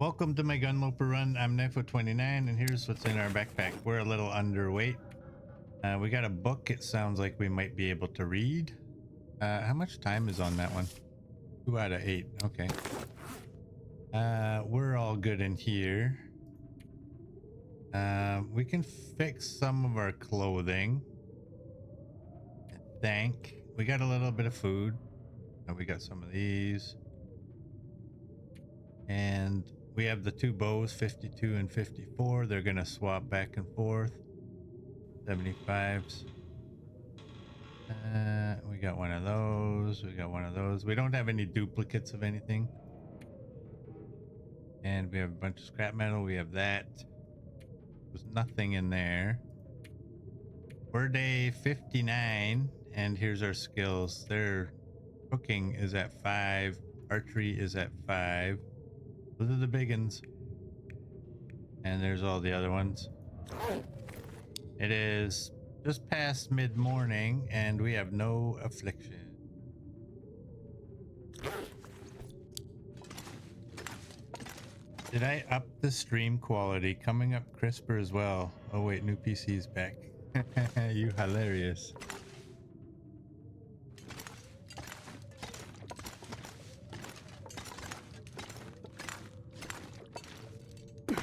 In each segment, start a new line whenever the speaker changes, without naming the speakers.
Welcome to my Gunloper run. I'm Ep18, and here's what's in our backpack. We're a little underweight. We got a book. It sounds like we might be able to read. How much time is on that one? 2 out of 8. Okay. We're all good in here. We can fix some of our clothing. I think we got a little bit of food. We got some of these. And we have the two bows, 52 and 54. They're going to swap back and forth. 75s. We got one of those. We got one of those. We don't have any duplicates of anything. And we have a bunch of scrap metal. We have that. There's nothing in there. We're day 59. And here's our skills. Their cooking is at 5. Archery is at 5. Those are the big ones. And there's all the other ones. It is just past mid-morning, and we have no affliction. Did I up the stream quality? Coming up crisper as well. Oh wait, new PC's back. You hilarious.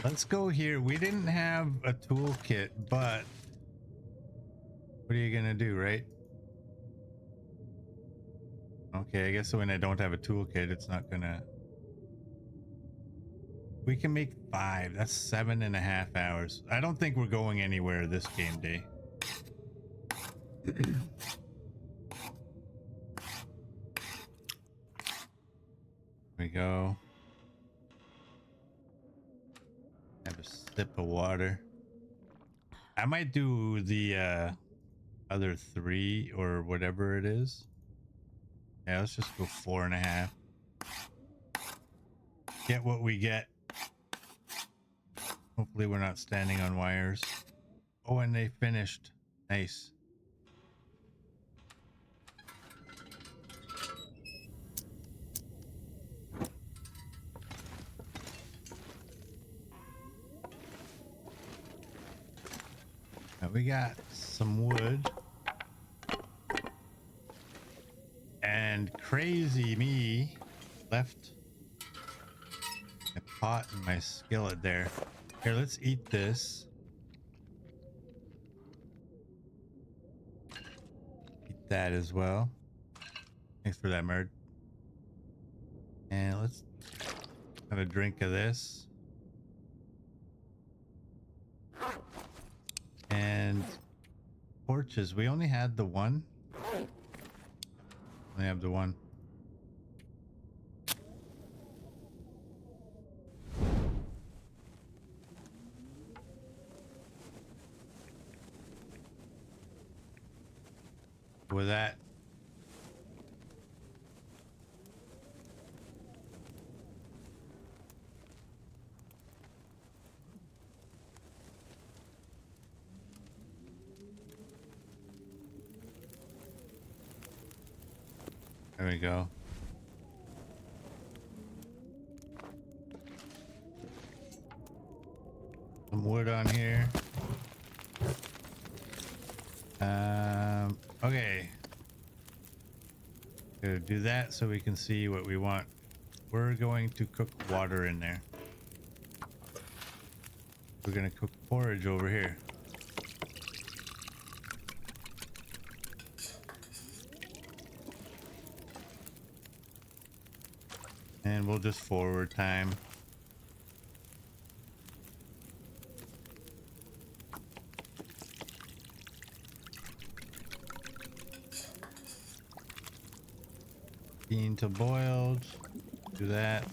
Let's go here. We didn't have a toolkit, but what are you gonna do, right? Okay, I guess when I don't have a toolkit, it's not gonna... We can make 5. That's 7.5 hours. I don't think we're going anywhere this game day. We go. Have a sip of water. I might do the other 3 or whatever it is. Yeah, let's just go 4.5. Get what we get. Hopefully we're not standing on wires. Oh, and they finished. Nice. Now we got some wood. And crazy me left a pot in my skillet there. Here, let's eat this. Eat that as well. Thanks for that, Merd. And let's have a drink of this. And torches. We only had the one. I have the one. With that, there we go. Some wood on here. Okay. Gonna do that so we can see what we want. We're going to cook water in there. We're gonna cook porridge over here. And we'll just forward time. Bean to boiled. Do that.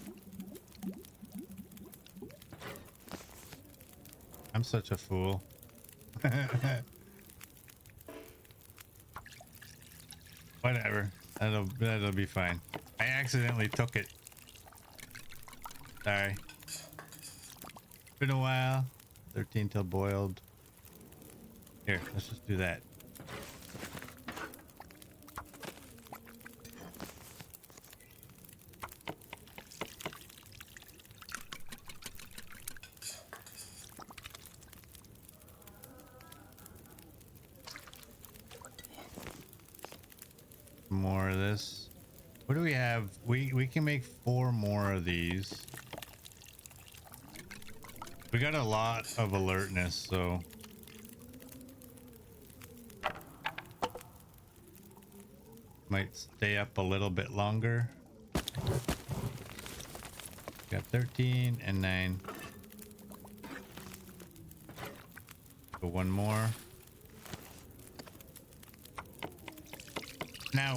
I'm such a fool. Whatever. That'll be fine. I accidentally took it. Sorry. Been a while. 13 till boiled. Here, let's just do that. some more of this. What do we have? We can make 4 more of these. We got a lot of alertness, so might stay up a little bit longer. Got 13 and 9. So 1 more. Now,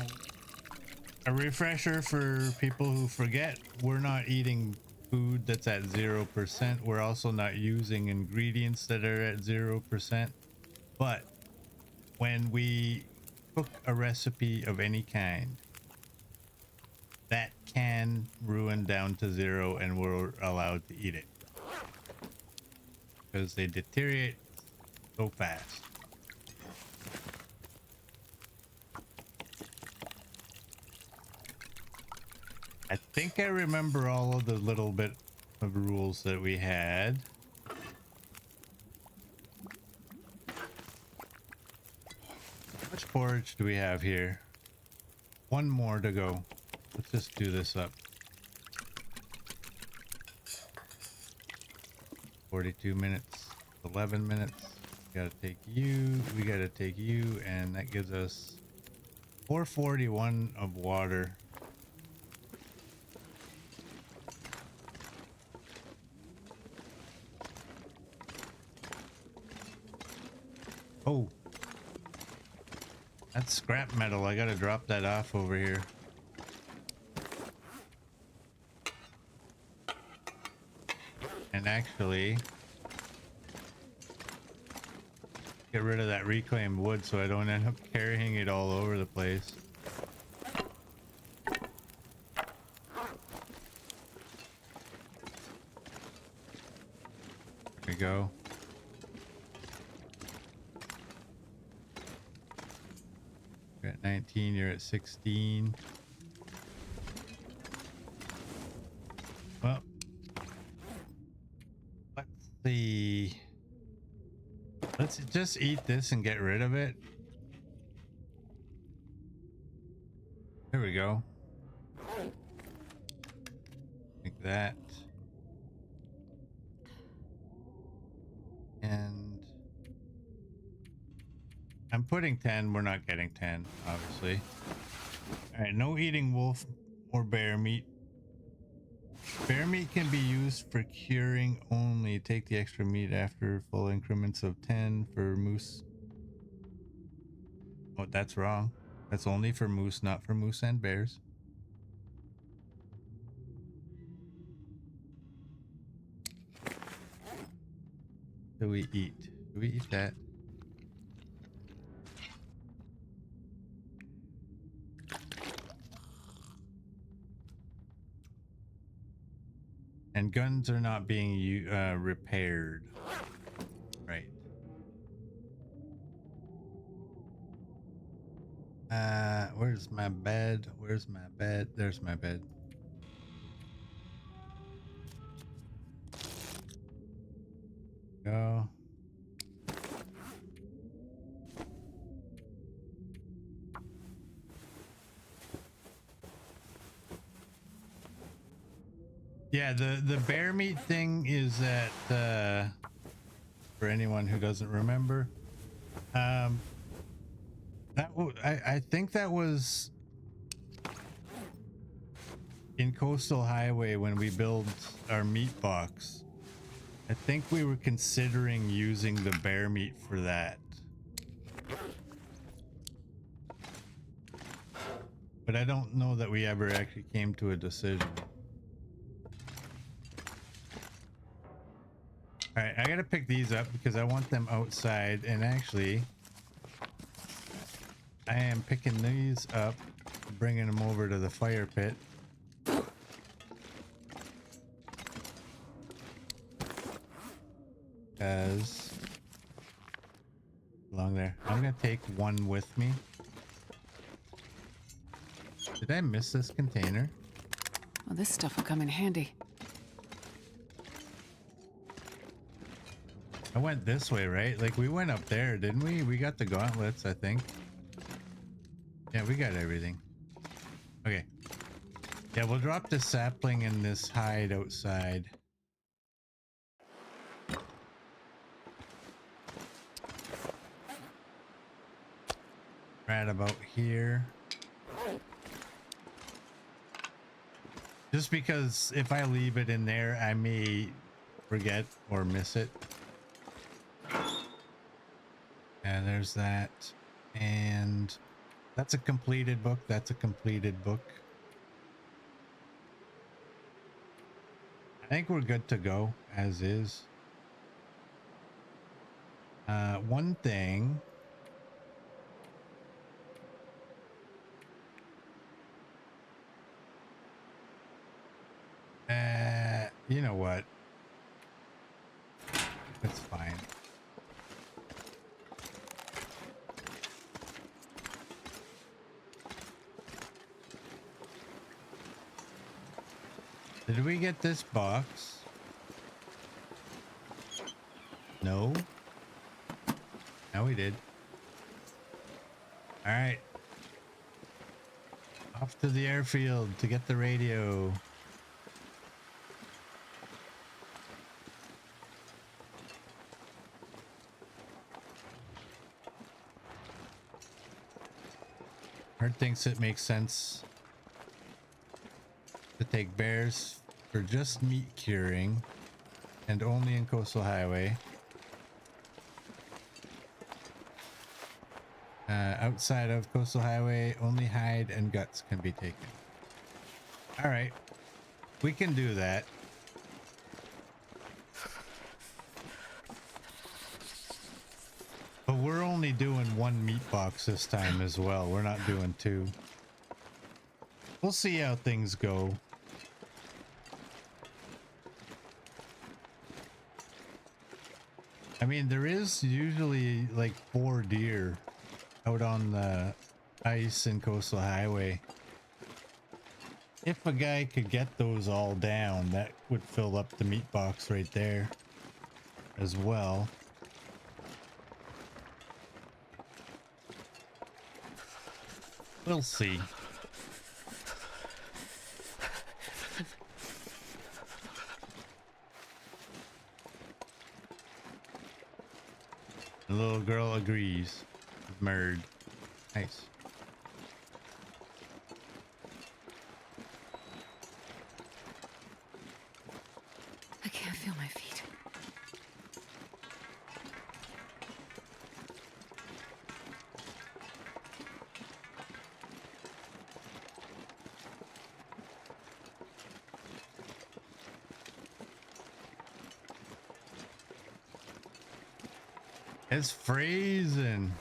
a refresher for people who forget, we're not eating food that's at 0%. We're also not using ingredients that are at 0%. But when we cook a recipe of any kind, that can ruin down to 0 and we're allowed to eat it. Because they deteriorate so fast. I think I remember all of the little bit of rules that we had. How much porridge do we have here? 1 more to go. Let's just do this up. 42 minutes, 11 minutes. We gotta take you, we gotta take you, and that gives us 441 of water. Oh, that's scrap metal. I gotta drop that off over here. And actually, get rid of that reclaimed wood so I don't end up carrying it all over the place. There we go. We're at 19, you're at 16. Well, let's see. Let's just eat this and get rid of it. There we go. Like that. And I'm putting 10. We're not getting 10, obviously. All right, no eating wolf or bear meat. Bear meat can be used for curing only. Take the extra meat after full increments of 10 for moose. Oh, that's wrong. That's only for moose, not for moose and bears. Do we eat? Do we eat that? And guns are not being repaired. Right. Where's my bed? Where's my bed? There's my bed. Go. Yeah, the bear meat thing is that for anyone who doesn't remember, I think that was in Coastal Highway when we built our meat box. I think we were considering using the bear meat for that. But I don't know that we ever actually came to a decision. All right, I gotta pick these up because I want them outside, and actually I am picking these up, bringing them over to the fire pit. Because along there, I'm gonna take 1 with me. Did I miss this container?
Well, this stuff will come in handy.
I went this way, right? Like we went up there, didn't we? We got the gauntlets, I think. Yeah, we got everything. Okay. Yeah, we'll drop this sapling in this hide outside. Right about here. Just because if I leave it in there, I may forget or miss it. And there's that. And that's a completed book. That's a completed book. I think we're good to go as is. One thing. You know what? It's fine. Did we get this box? No. No, we did. All right. Off to the airfield to get the radio. Hart thinks it makes sense to take bears for just meat curing and only in Coastal Highway. Outside of Coastal Highway, only hide and guts can be taken. All right, we can do that. But we're only doing one meat box this time as well. We're not doing two. We'll see how things go. I mean, there is usually like 4 deer out on the ice in Coastal Highway. If a guy could get those all down, that would fill up the meat box right there as well. We'll see. The little girl agrees with Murd. Nice.
I can't feel my feet.
It's freezing.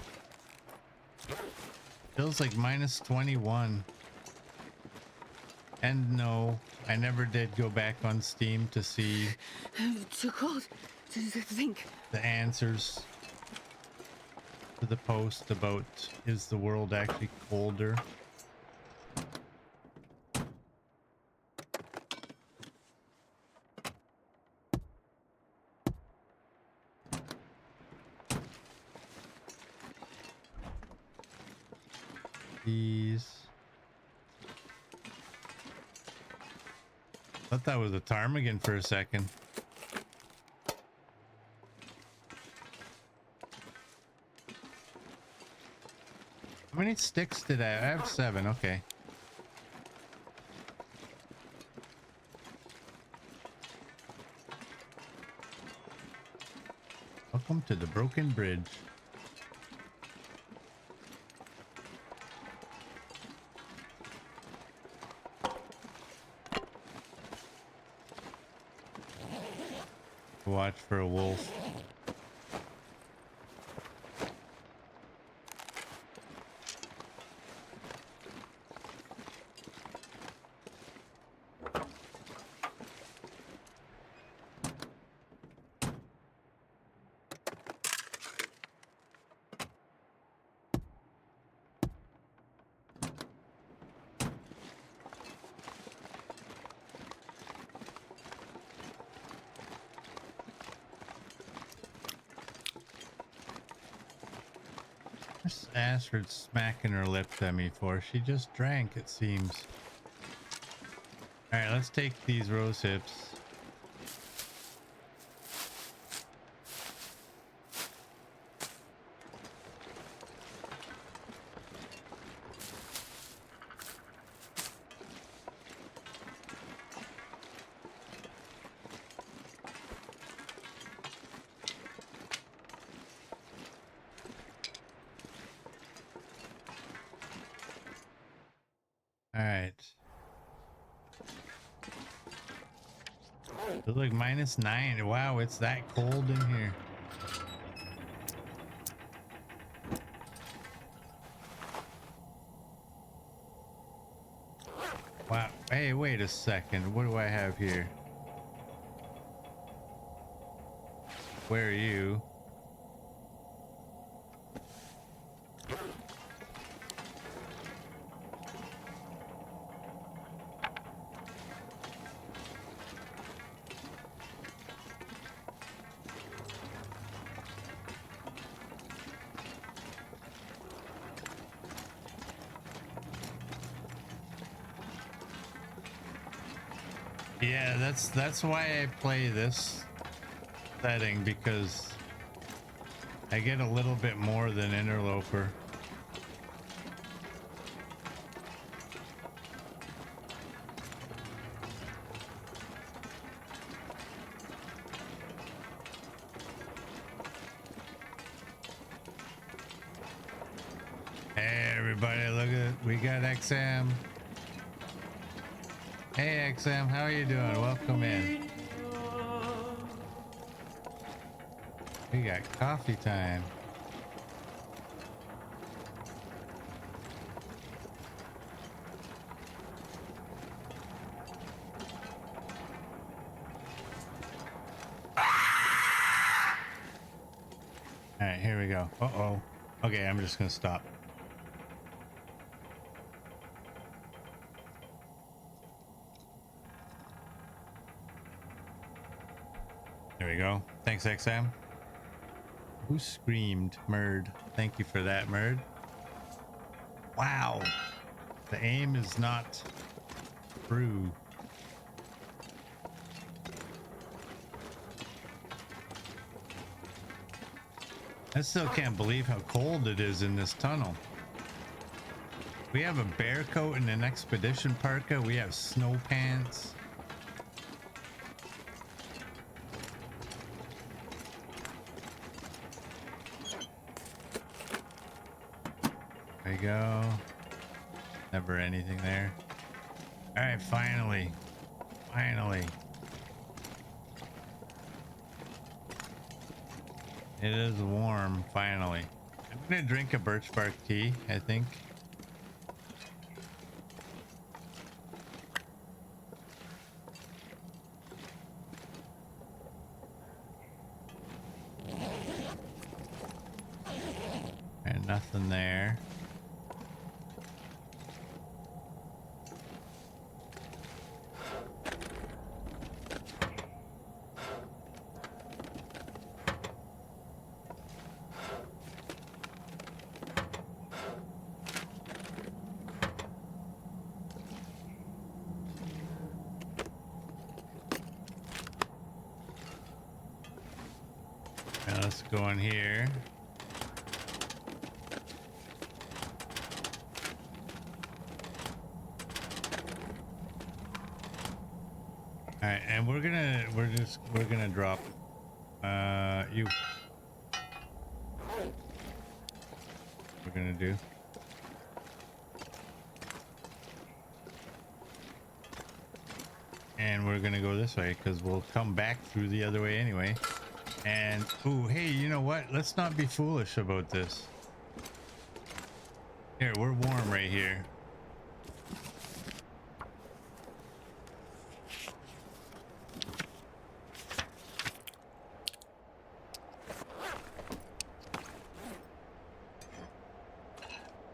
Feels like minus 21. And no, I never did go back on Steam to see
Too cold to think.
the answers to the post about is the world actually colder. These. Thought that was a ptarmigan for a second. How many sticks did I have? 7. Okay. Welcome to the broken bridge. Watch for a wolf. What's Astrid smacking her lips at me for? She just drank, it seems. Alright, let's take these rose hips. Alright. It's like -9. Wow, it's that cold in here. Wow. Hey, wait a second. What do I have here? Where are you? Yeah, that's why I play this setting, because I get a little bit more than Interloper. Hey everybody, look at, we got XM. Hey XM, how are you doing? Welcome in. We got coffee time. All right, here we go. Uh-oh. Okay, I'm just gonna stop. There we go. Thanks, XM. Who screamed? Murd. Thank you for that, Murd. Wow. The aim is not true. I still can't believe how cold it is in this tunnel. We have a bear coat and an expedition parka. We have snow pants. There you go. Never anything there. All right, finally. Finally. It is warm, finally. I'm gonna drink a birch bark tea, I think. And nothing there. Now let's go in here. All right, and we're gonna drop you. We're gonna do. And we're gonna go this way because we'll come back through the other way anyway. And ooh, hey, you know what? Let's not be foolish about this. Here, we're warm right here.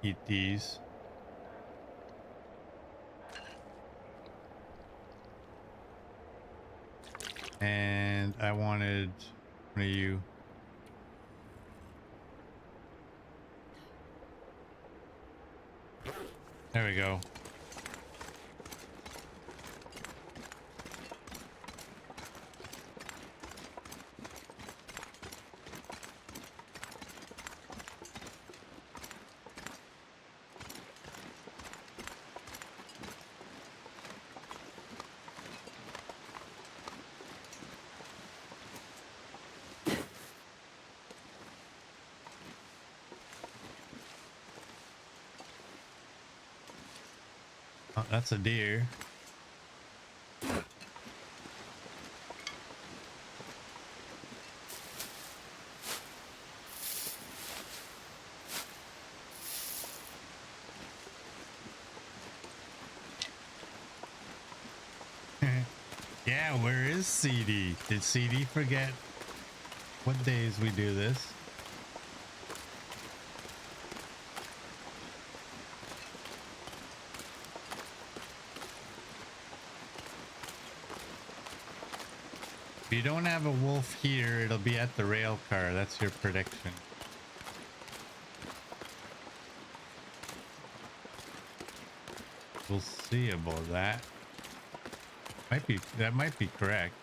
Eat these. And I wanted one of you. There we go. Oh, that's a deer. Yeah, where is CD? Did CD forget what days we do this? If you don't have a wolf here, it'll be at the rail car. That's your prediction. We'll see about that. That might be correct.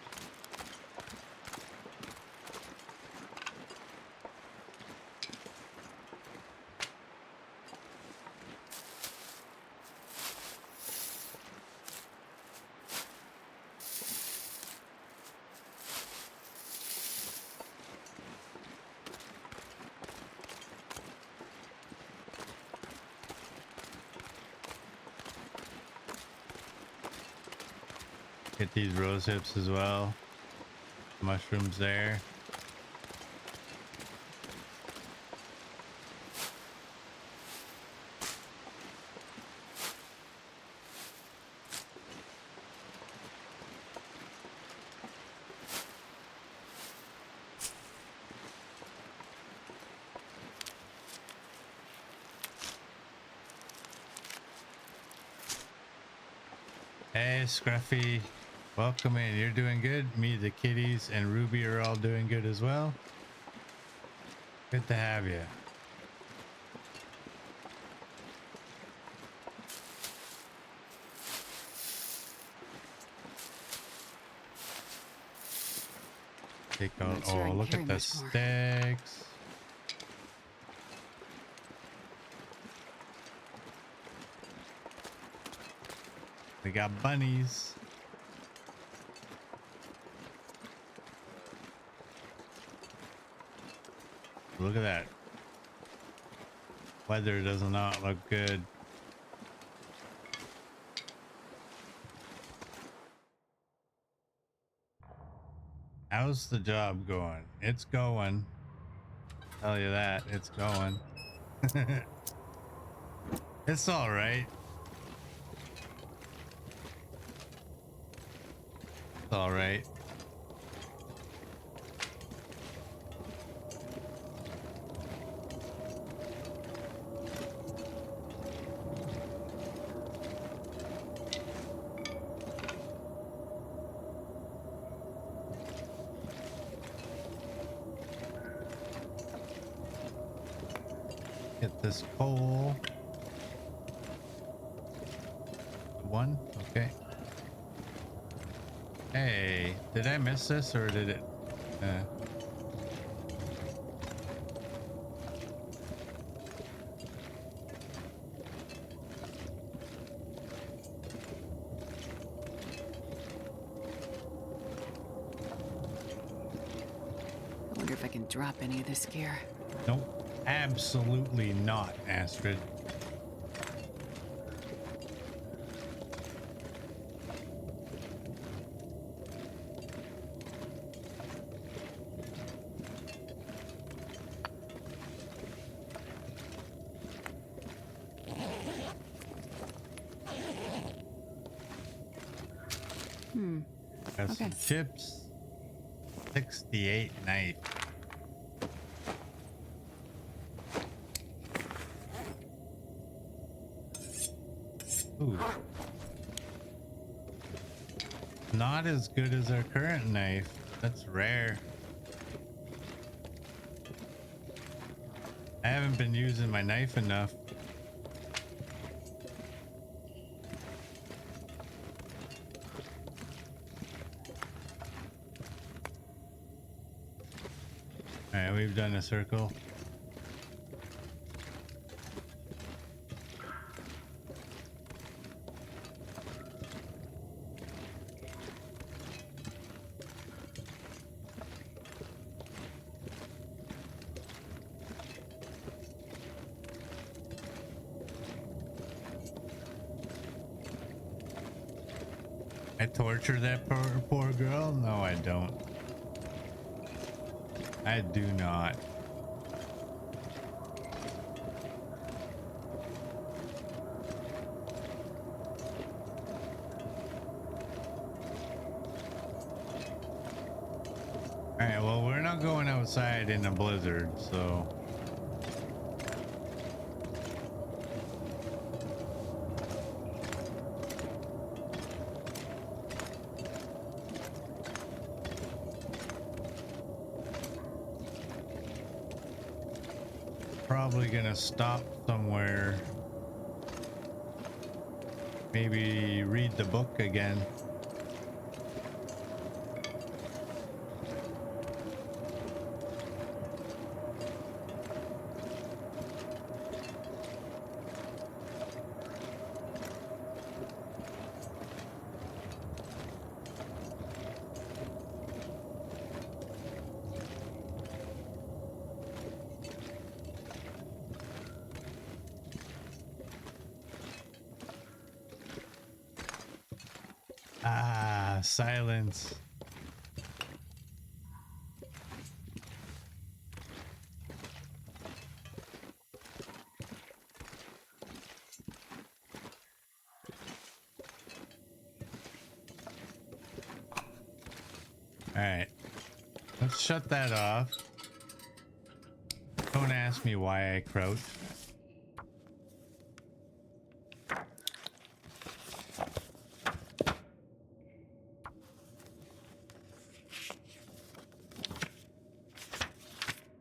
Get these rose hips as well. Mushrooms there. Hey, Scruffy. Welcome in. You're doing good. Me, the kitties, and Ruby are all doing good as well. Good to have you. Take out. Oh, look at the sticks. We got bunnies. Look at that. Weather does not look good. How's the job going? It's going. Tell you that. It's going. It's all right. It's all right. Get this coal. One. Okay. Hey, did I miss this or did it?
I wonder if I can drop any of this gear.
Nope, absolutely not, Astrid. Got some chips. 68 knife. Ooh. Not as good as our current knife. That's rare. I haven't been using my knife enough. All right, we've done a circle. I torture that poor girl? No, I don't. I do not. Alright, well, we're not going outside in a blizzard, so... Probably gonna stop somewhere. Maybe read the book again. Ah, silence. Alright. Let's shut that off. Don't ask me why I crouched.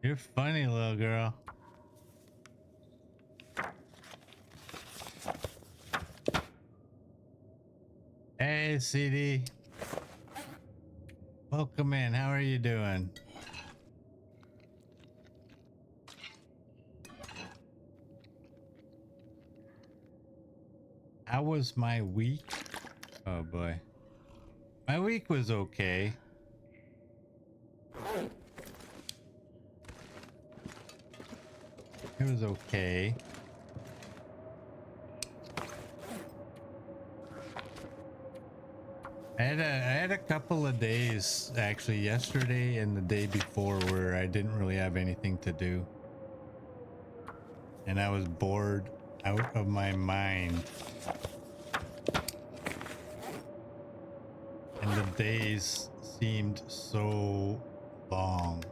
You're funny, little girl. Hey, CD. Welcome in. How are you doing? How was my week? Oh boy. My week was okay. It was okay. I had a couple of days, actually yesterday and the day before, where I didn't really have anything to do. And I was bored out of my mind. And the days seemed so long.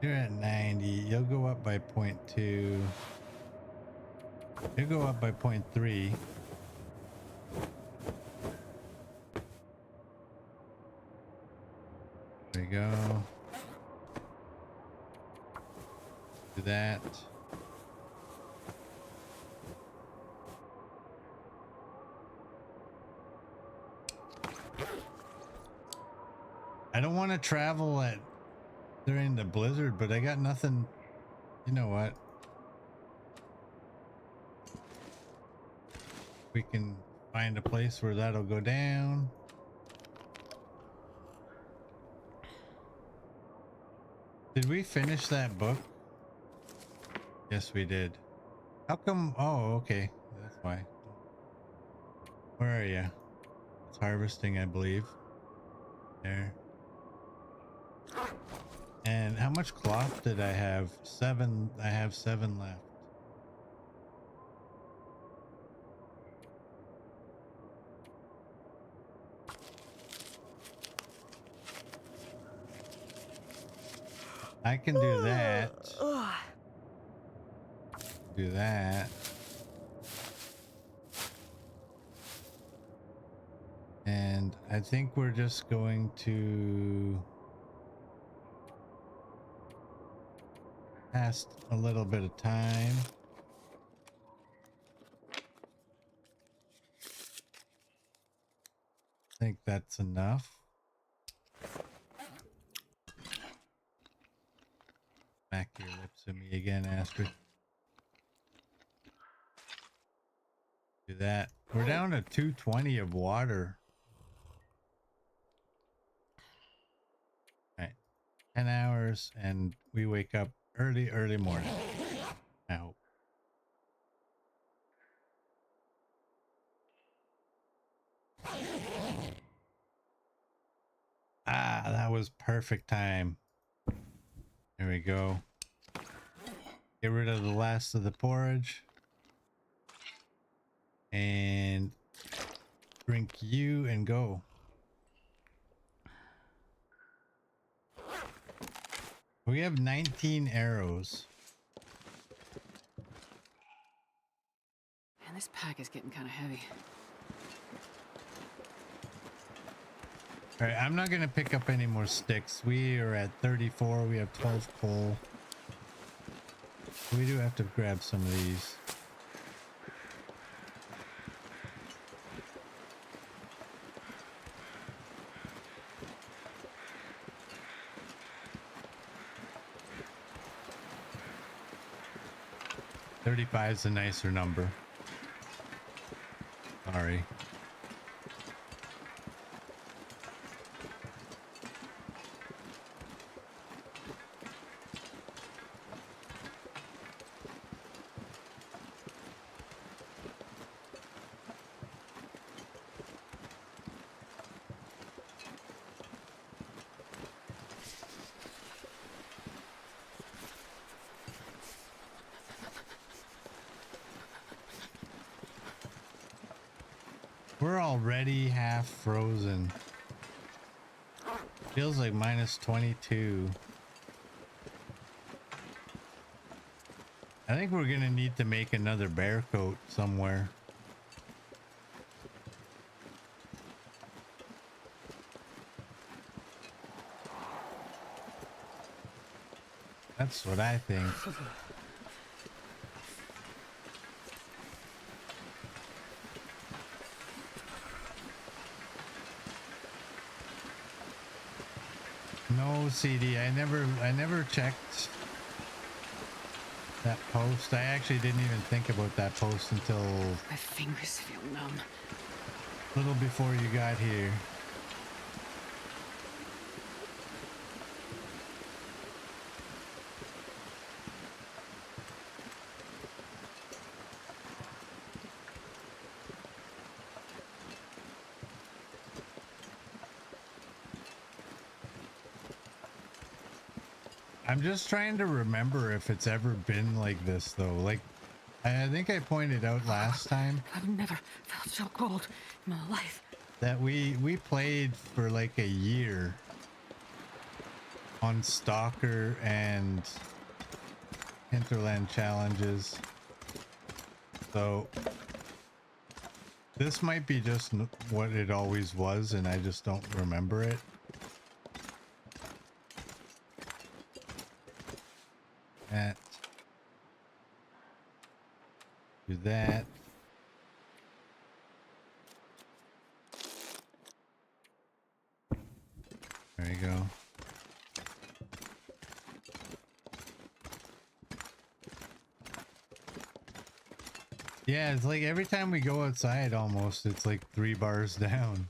You're at 90. You'll go up by 0.2. You'll go up by 0.3. There you go. Do that. I don't want to travel during the blizzard, but I got nothing. You know what? We can find a place where that'll go down. Did we finish that book? Yes, we did. How come? Oh, okay. That's why. Where are you? It's harvesting, I believe. There. And how much cloth did I have? 7. I have 7 left. I can do that. Do that. And I think we're just going to pass a little bit of time. I think that's enough. Smack your lips at me again, Astrid. Do that. We're down to 220 of water. All right. 10 hours and we wake up early morning. I hope. Ah, that was perfect time. There we go. Get rid of the last of the porridge. And drink you and go. We have 19 arrows.
Man, this pack is getting kind of heavy.
All right, I'm not going to pick up any more sticks. We are at 34. We have 12 coal. We do have to grab some of these. $35 is a nicer number. Sorry. We're already half frozen. Feels like minus 22. I think we're gonna need to make another bear coat somewhere. That's what I think. No, CD. I never checked that post. I actually didn't even think about that post until
My fingers feel numb.
a little before you got here. I'm just trying to remember if it's ever been like this though. Like, I think I pointed out last time
I've never felt so cold in my life.
that we played for like a year on Stalker and Hinterland challenges. So this might be just what it always was and I just don't remember it. That. Do that. There you go. Yeah, it's like every time we go outside almost, it's like 3 bars down.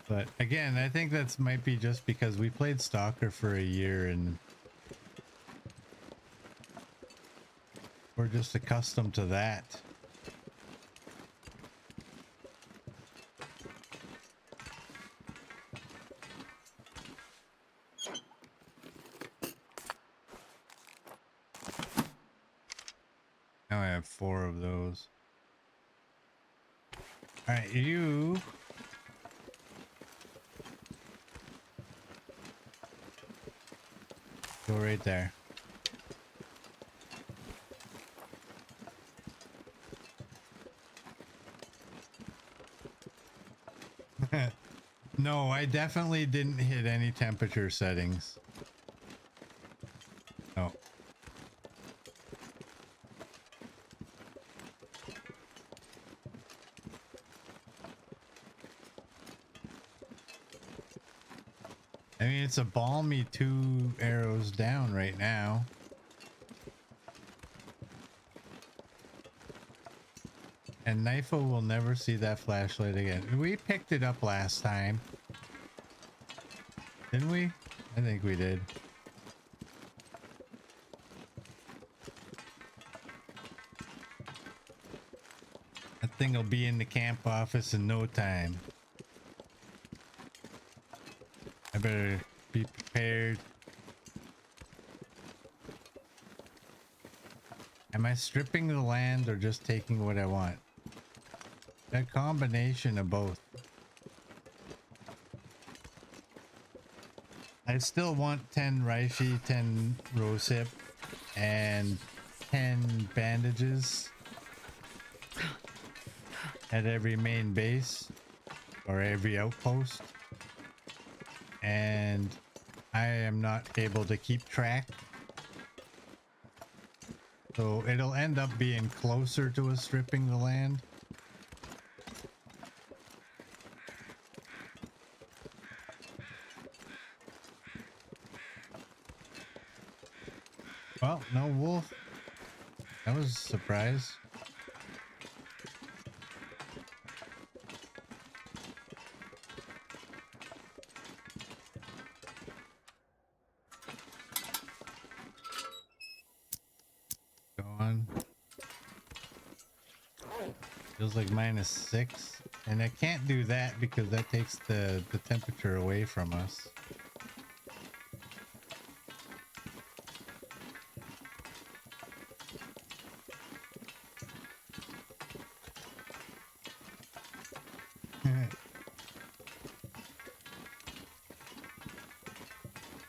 But again, I think that's might be just because we played Stalker for a year and we're just accustomed to that. Now I have 4 of those. All right, you go right there. No, I definitely didn't hit any temperature settings. No. I mean, it's a balmy 2 arrows down right now. And Knifo will never see that flashlight again. We picked it up last time. Didn't we? I think we did. That thing will be in the camp office in no time. I better be prepared. Am I stripping the land or just taking what I want? A combination of both. I still want 10 Reishi, 10 Rosehip, and 10 bandages at every main base or every outpost. And I am not able to keep track. So it'll end up being closer to us stripping the land. Well, no wolf. That was a surprise. Go on. Feels like -6. And I can't do that because that takes the temperature away from us.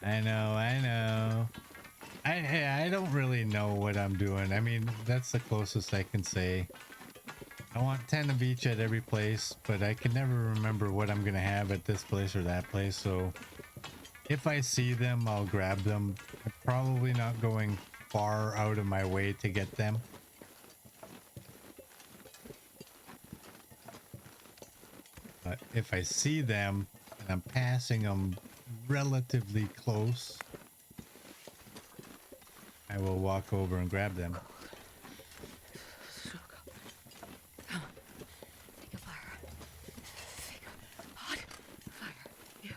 I know, I know. I don't really know what I'm doing. I mean, that's the closest I can say. I want 10 of each at every place, but I can never remember what I'm gonna have at this place or that place, so if I see them, I'll grab them. I'm probably not going far out of my way to get them. But if I see them and I'm passing them relatively close, I will walk over and grab them.
Come on. Take a fire. Take a hot fire. Yeah.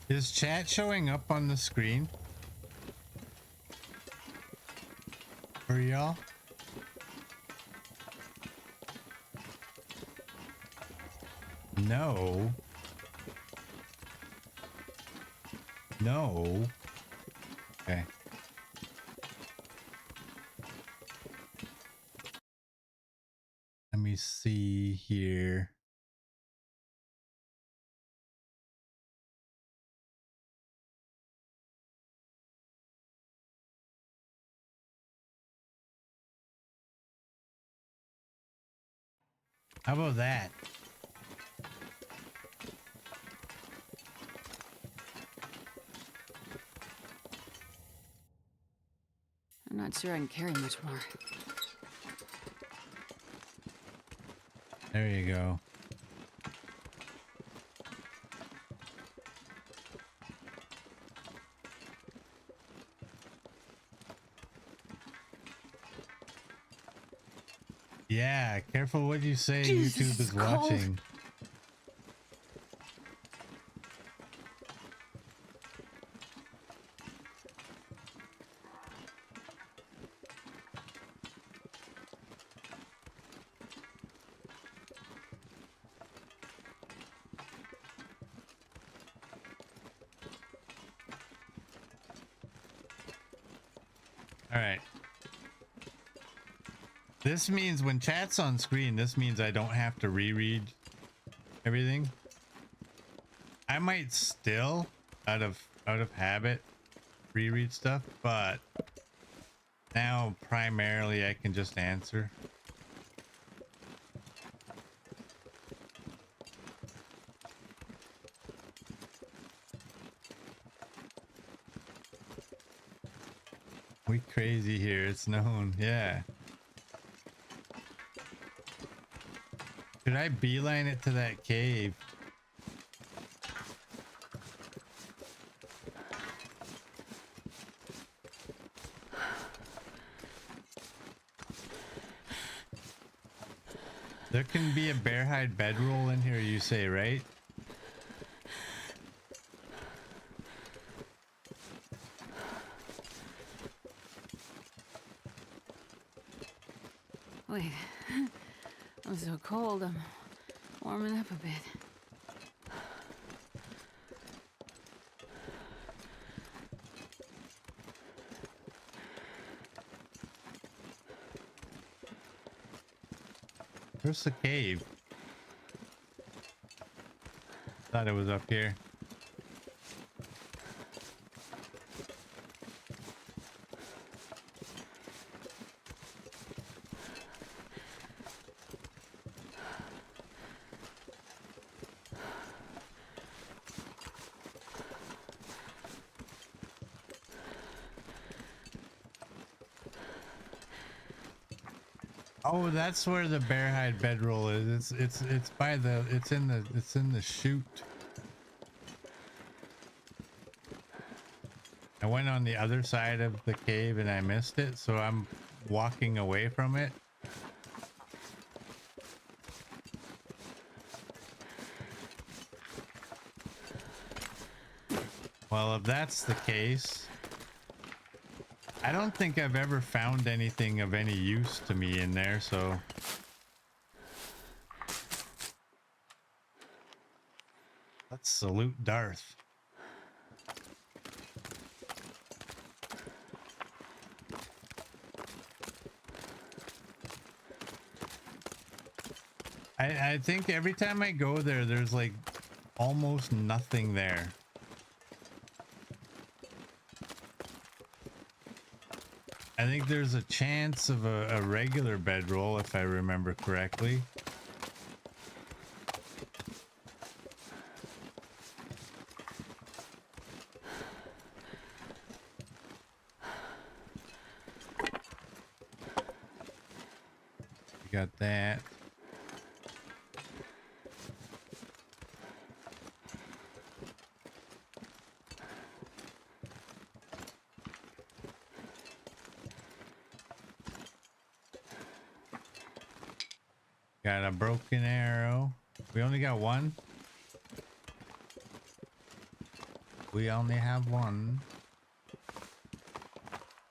Is chat showing up on the screen for y'all? No. No. Okay. Let me see here. How about that?
I'm not sure I can carry much more.
There you go. Yeah, careful what you say.
Jesus,
YouTube is
it's cold.
watching. All right. This means when chat's on screen, this means I don't have to reread everything. I might still, out of habit, reread stuff, but now primarily I can just answer. We crazy here, it's known. Yeah. Should I beeline it to that cave? There can be a bear hide bedroll in here, you say, right?
Wait. I'm so cold. I'm warming up a bit.
Where's the cave? Thought it was up here. Oh, that's where the bear hide bedroll is. It's by the it's in the chute. I went on the other side of the cave and I missed it, so I'm walking away from it. Well, if that's the case, I don't think I've ever found anything of any use to me in there, so let's salute Darth. I think every time I go there, there's like almost nothing there. I think there's a chance of a regular bedroll, if I remember correctly. You got that. Got a broken arrow. We only got one. We only have one.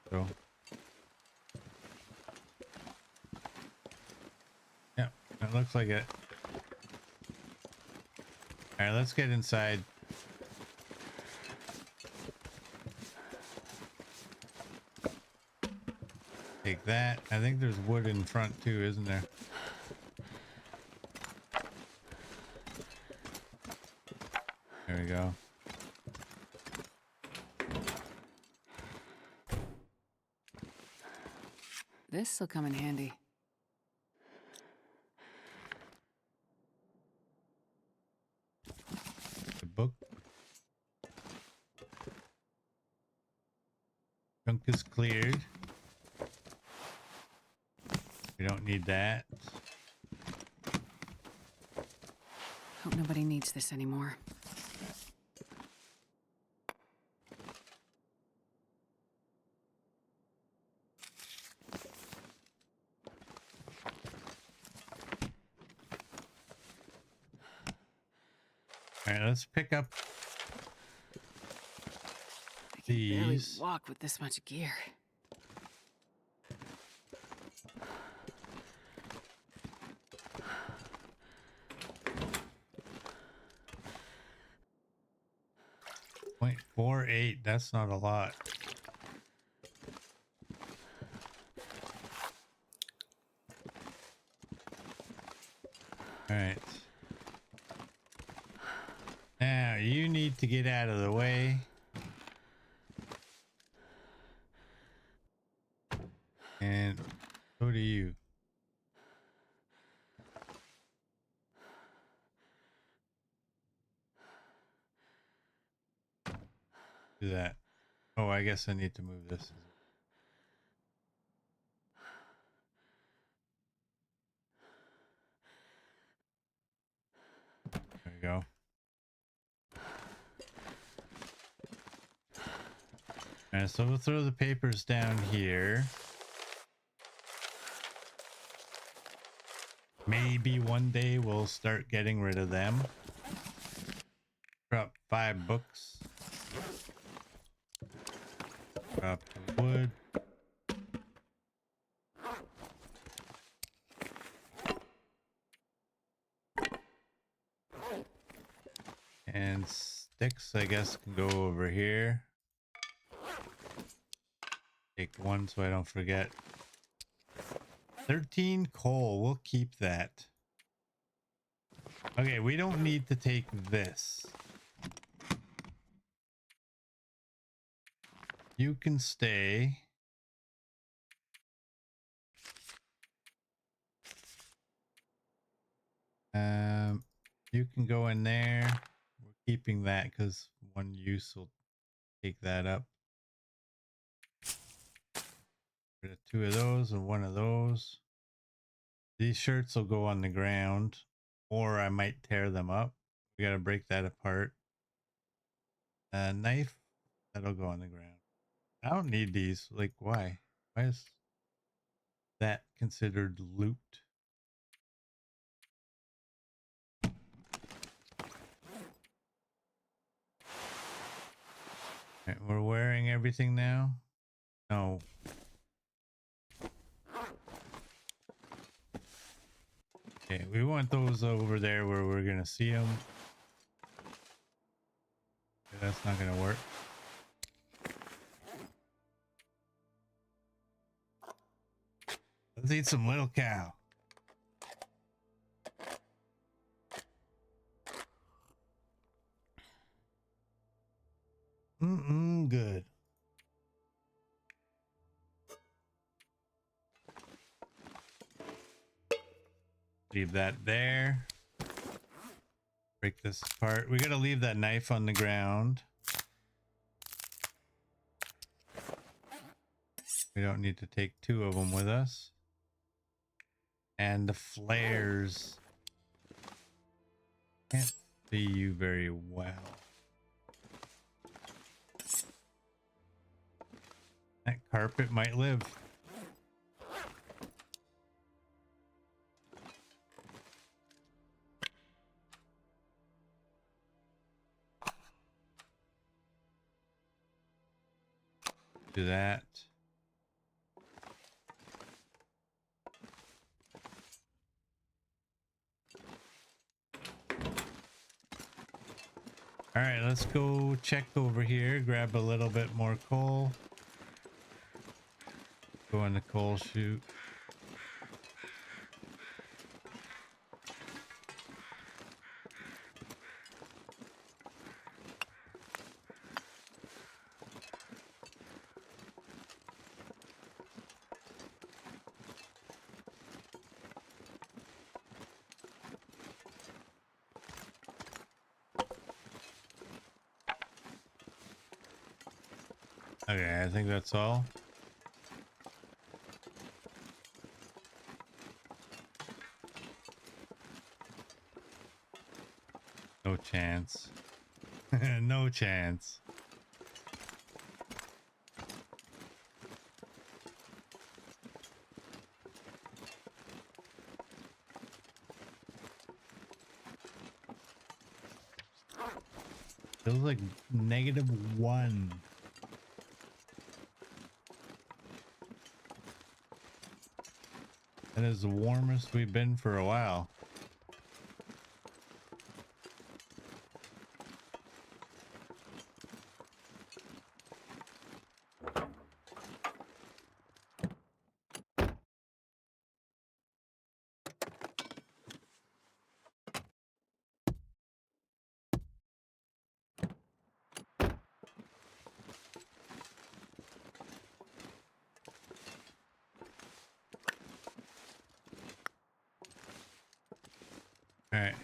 So. Yeah, it looks like it. All right, let's get inside. Take that. I think there's wood in front too, isn't there? There we go.
This'll come in handy.
The book. Junk is cleared. We don't need that.
Hope nobody needs this anymore.
All right, let's pick up
I can barely
these.
walk with this much gear.
.48. That's not a lot. All right. Now you need to get out of the way. to you. Do that. Oh, I guess I need to move this. There we go. Alright, so we'll throw the papers down here. Maybe one day we'll start getting rid of them. Drop 5 books. Drop the wood. And sticks, I guess, can go over here. Take 1 so I don't forget. 13 coal, we'll keep that. Okay, we don't need to take this. You can stay. You can go in there. We're keeping that because 1 use will take that up. Rid of 2 of those and 1 of those. These shirts will go on the ground, or I might tear them up. We gotta break that apart. Knife, that'll go on the ground. I don't need these. Like, why? Why is that considered loot? Right, we're wearing everything now? No. Okay, we want those over there where we're gonna see them. Okay, that's not gonna work. Let's eat some little cow. Good. Leave that there. Break this apart. We gotta leave that knife on the ground. We don't need to take 2 of them with us. And the flares. Can't see you very well. That carpet might live. Do that. All right, let's go check over here, grab a little bit more coal. Go in the coal chute. Okay, I think that's all. No chance. No chance. Feels like -1. That is the warmest we've been for a while. All right.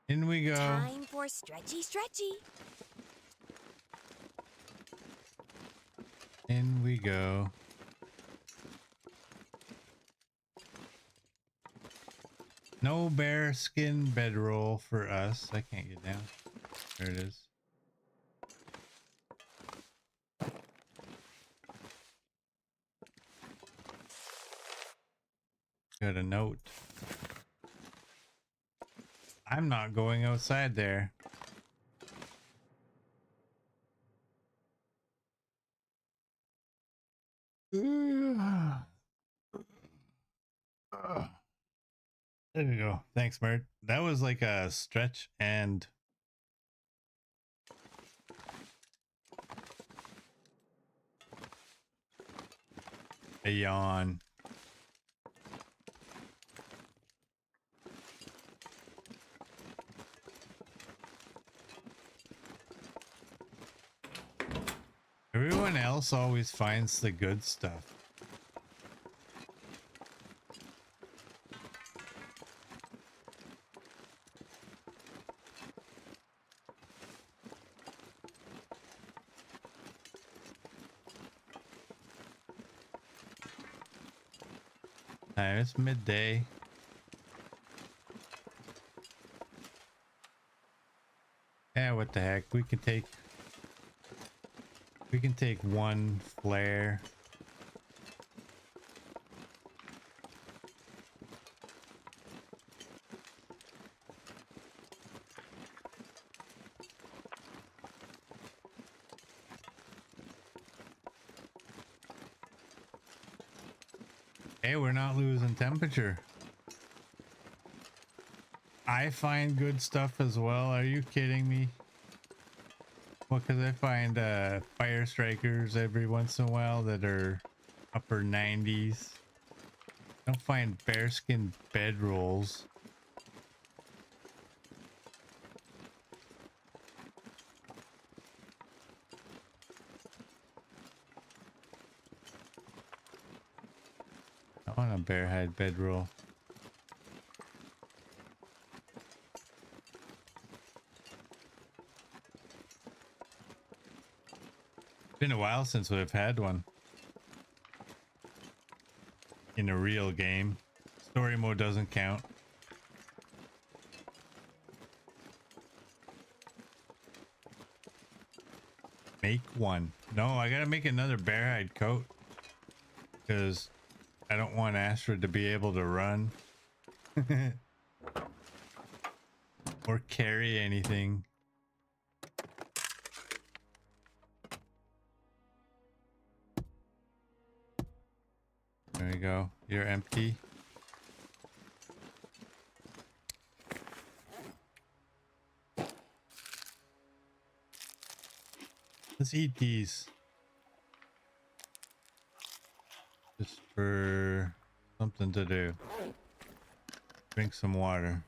In we go.
Time for stretchy, stretchy.
In we go. No bear skin bedroll for us. I can't get down. There it is. Got a note. I'm not going outside there. There we go. Thanks, Mert. That was like a stretch and a yawn. Everyone else always finds the good stuff. It's midday. Yeah, what the heck? We can take one flare. Hey, we're not losing temperature. I find good stuff as well. Are you kidding me? Well, because I find fire strikers every once in a while that are upper 90s. I don't find bearskin bedrolls. I want a bear hide bedroll. Been a while since we've had one in a real game. Story mode doesn't count. Make one. No, I gotta make another bear hide coat because I don't want Astrid to be able to run or carry anything. There we go. You're empty. Let's eat these. Just for something to do. Drink some water.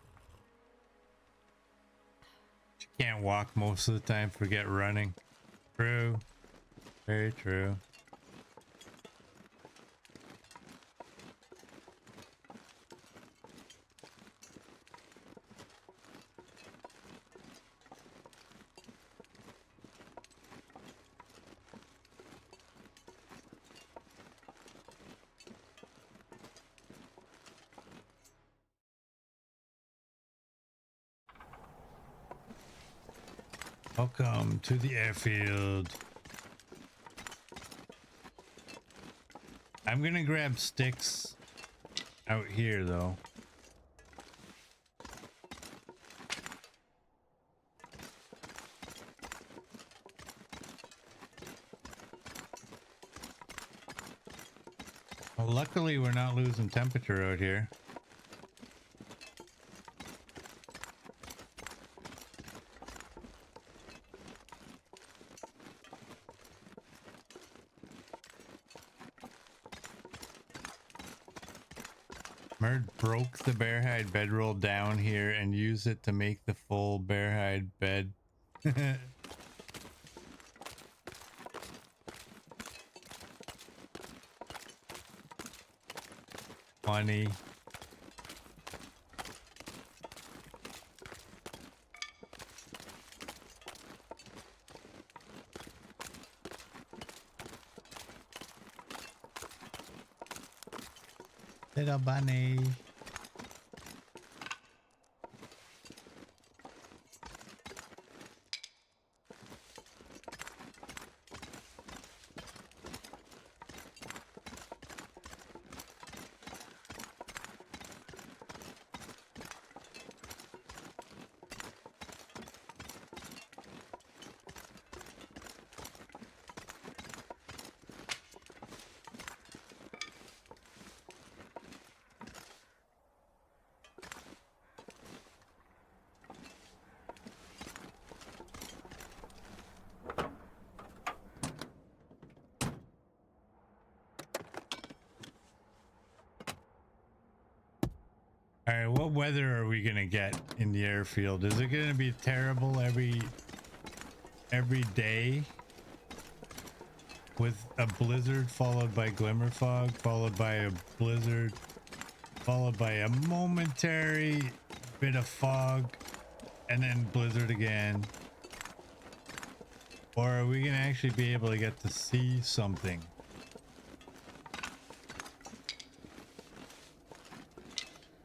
You can't walk most of the time, forget running. True. Very true. Welcome to the airfield. I'm gonna grab sticks out here though. Well, luckily we're not losing temperature out here. Mert broke the bear hide bedroll down here and used it to make the full bear hide bed. Funny. Little bunny. All right, what weather are we gonna get in the airfield? Is it gonna be terrible every day with a blizzard followed by glimmer fog, followed by a blizzard, followed by a momentary bit of fog, and then blizzard again? Or are we gonna actually be able to get to see something?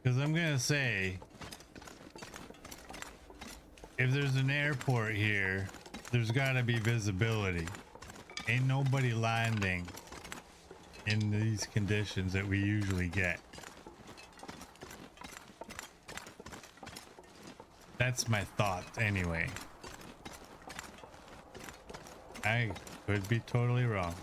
Because I'm gonna say, if there's an airport here, there's gotta be visibility. Ain't nobody landing in these conditions that we usually get. That's my thought anyway. I could be totally wrong.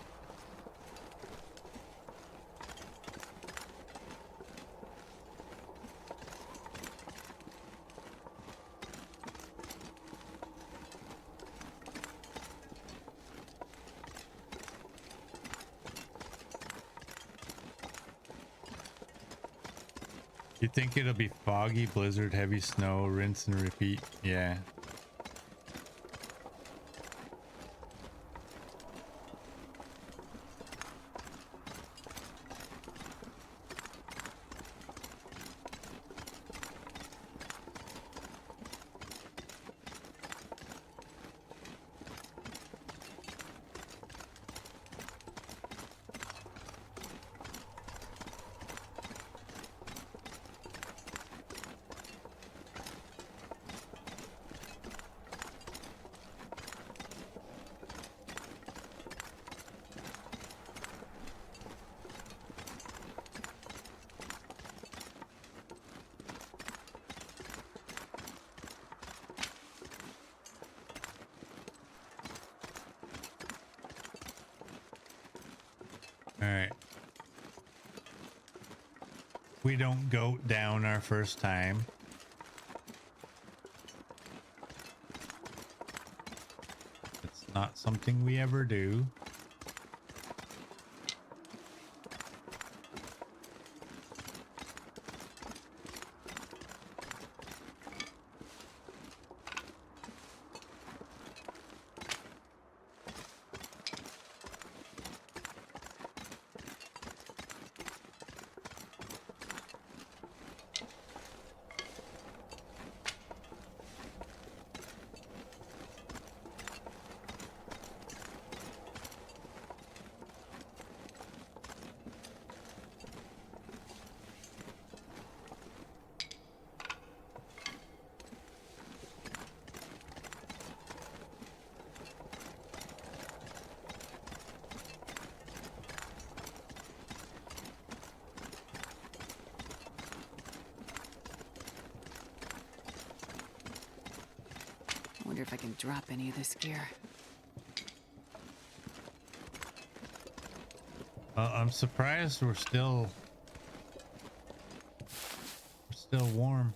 You think it'll be foggy, blizzard, heavy snow, rinse and repeat? Yeah. All right. We don't go down our first time. It's not something we ever do.
I wonder if I can drop any of this gear.
I'm surprised we're still warm.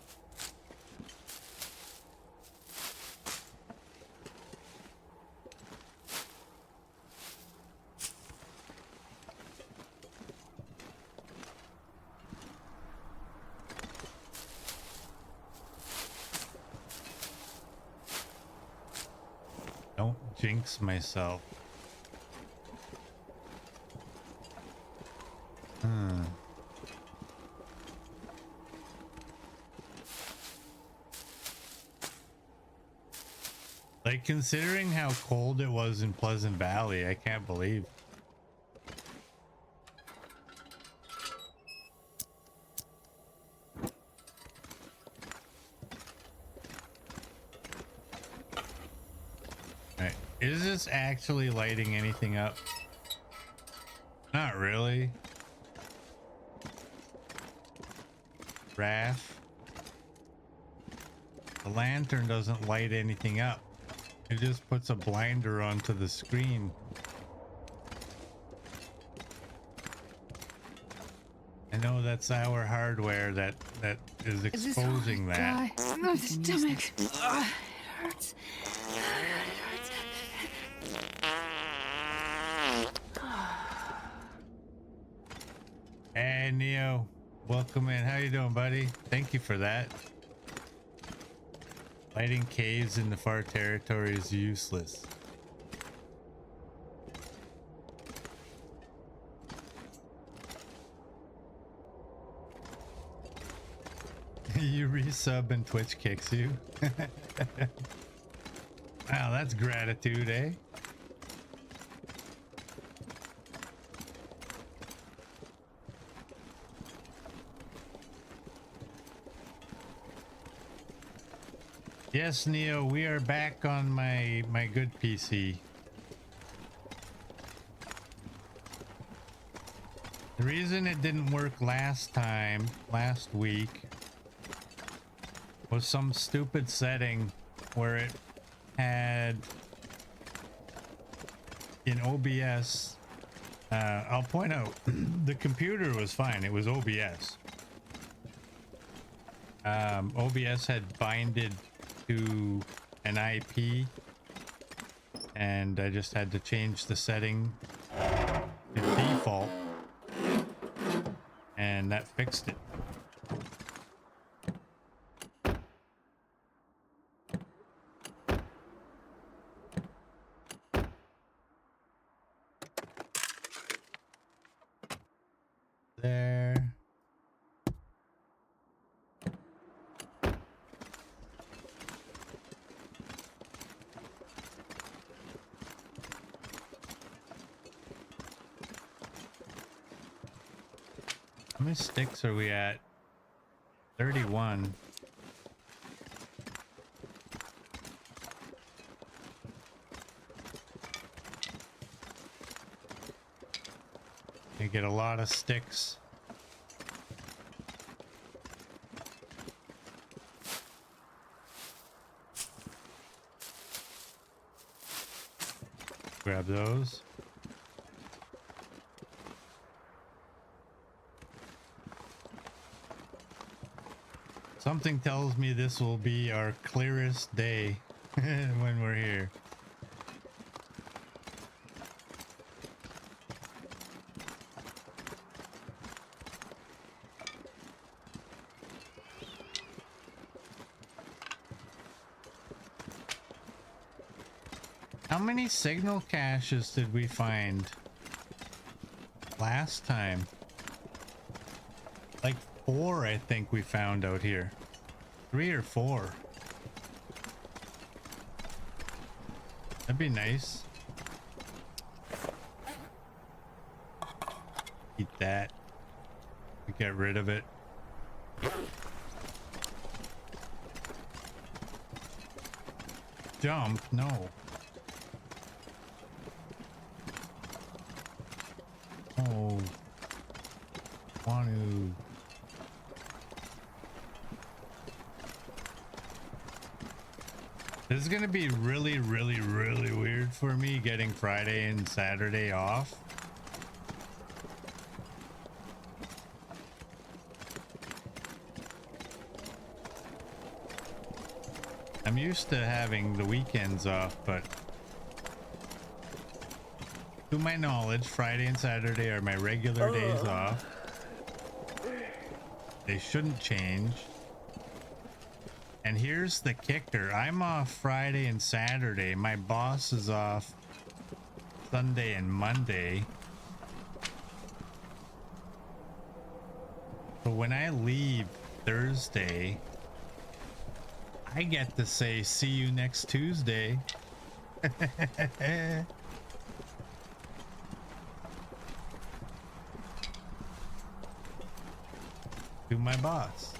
Don't jinx myself. Like, considering how cold it was in Pleasant Valley, I can't believe. Is this actually lighting anything up? Not really. Raph. The lantern doesn't light anything up. It just puts a blinder onto the screen. I know that's our hardware that is exposing that.
My stomach. Ugh, it hurts. It hurts.
Hey Neo, welcome in. How you doing, buddy? Thank you for that. Lighting caves in the far territory is useless. You resub and Twitch kicks you. Wow, that's gratitude, eh? Yes, Neo, we are back on my good PC. The reason it didn't work last week, was some stupid setting where it had in OBS. I'll point out the computer was fine. It was OBS. OBS had binded to an IP, and I just had to change the setting to default, and that fixed it. There. How many sticks are we at? 31. You get a lot of sticks. Grab those. Something tells me this will be our clearest day when we're here. How many signal caches did we find last time? Like 4, I think we found out here. 3 or 4. That'd be nice. Eat that. Get rid of it. Jump? No. Oh. Want to... This is gonna be really weird for me getting Friday and Saturday off. I'm used to having the weekends off, but to my knowledge, Friday and Saturday are my regular days off. They shouldn't change. And here's the kicker. I'm off Friday and Saturday. My boss is off Sunday and Monday. But when I leave Thursday, I get to say, see you next Tuesday. To my boss.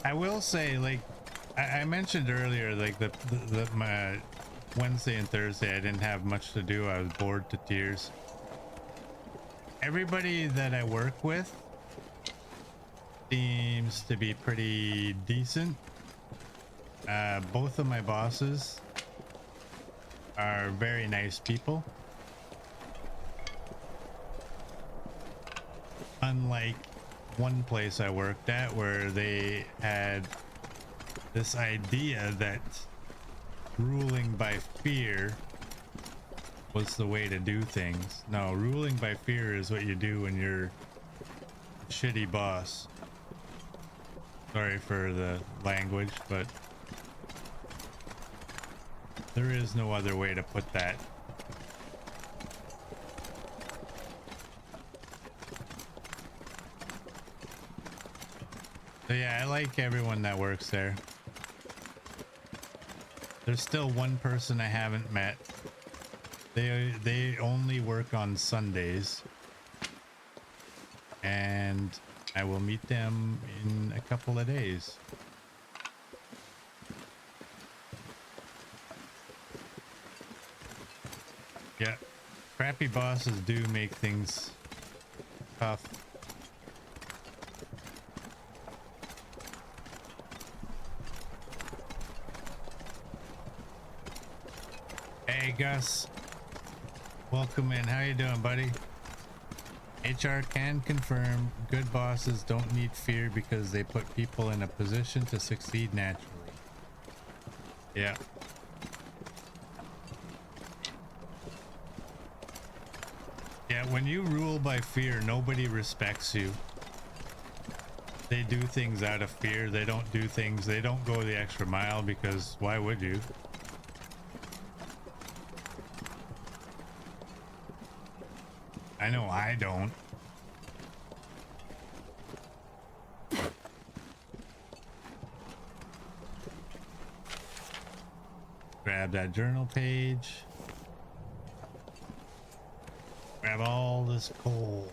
I will say, like I mentioned earlier, like my Wednesday and Thursday, I didn't have much to do. I was bored to tears. Everybody that I work with seems to be pretty decent. Both of my bosses are very nice people. Unlike one place I worked at where they had this idea that ruling by fear was the way to do things. No, ruling by fear is what you do when you're a shitty boss. Sorry for the language, but there is no other way to put that. So yeah, I like everyone that works there. There's still one person I haven't met. They only work on Sundays, and I will meet them in a couple of days. Yeah, crappy bosses do make things tough. Hey Gus, welcome in. How you doing, buddy? HR can confirm good bosses don't need fear because they put people in a position to succeed naturally. Yeah. Yeah, when you rule by fear, nobody respects you. They do things out of fear. They don't do things, they don't go the extra mile because why would you? I know I don't. Grab that journal page. Grab all this coal.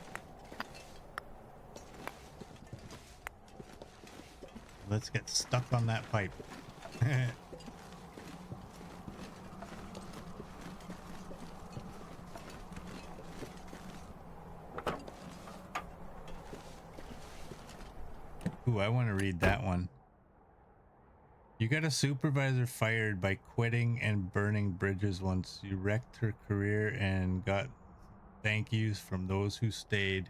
Let's get stuck on that pipe. Ooh, I want to read that one. You got a supervisor fired by quitting and burning bridges once. You wrecked her career and got thank yous from those who stayed.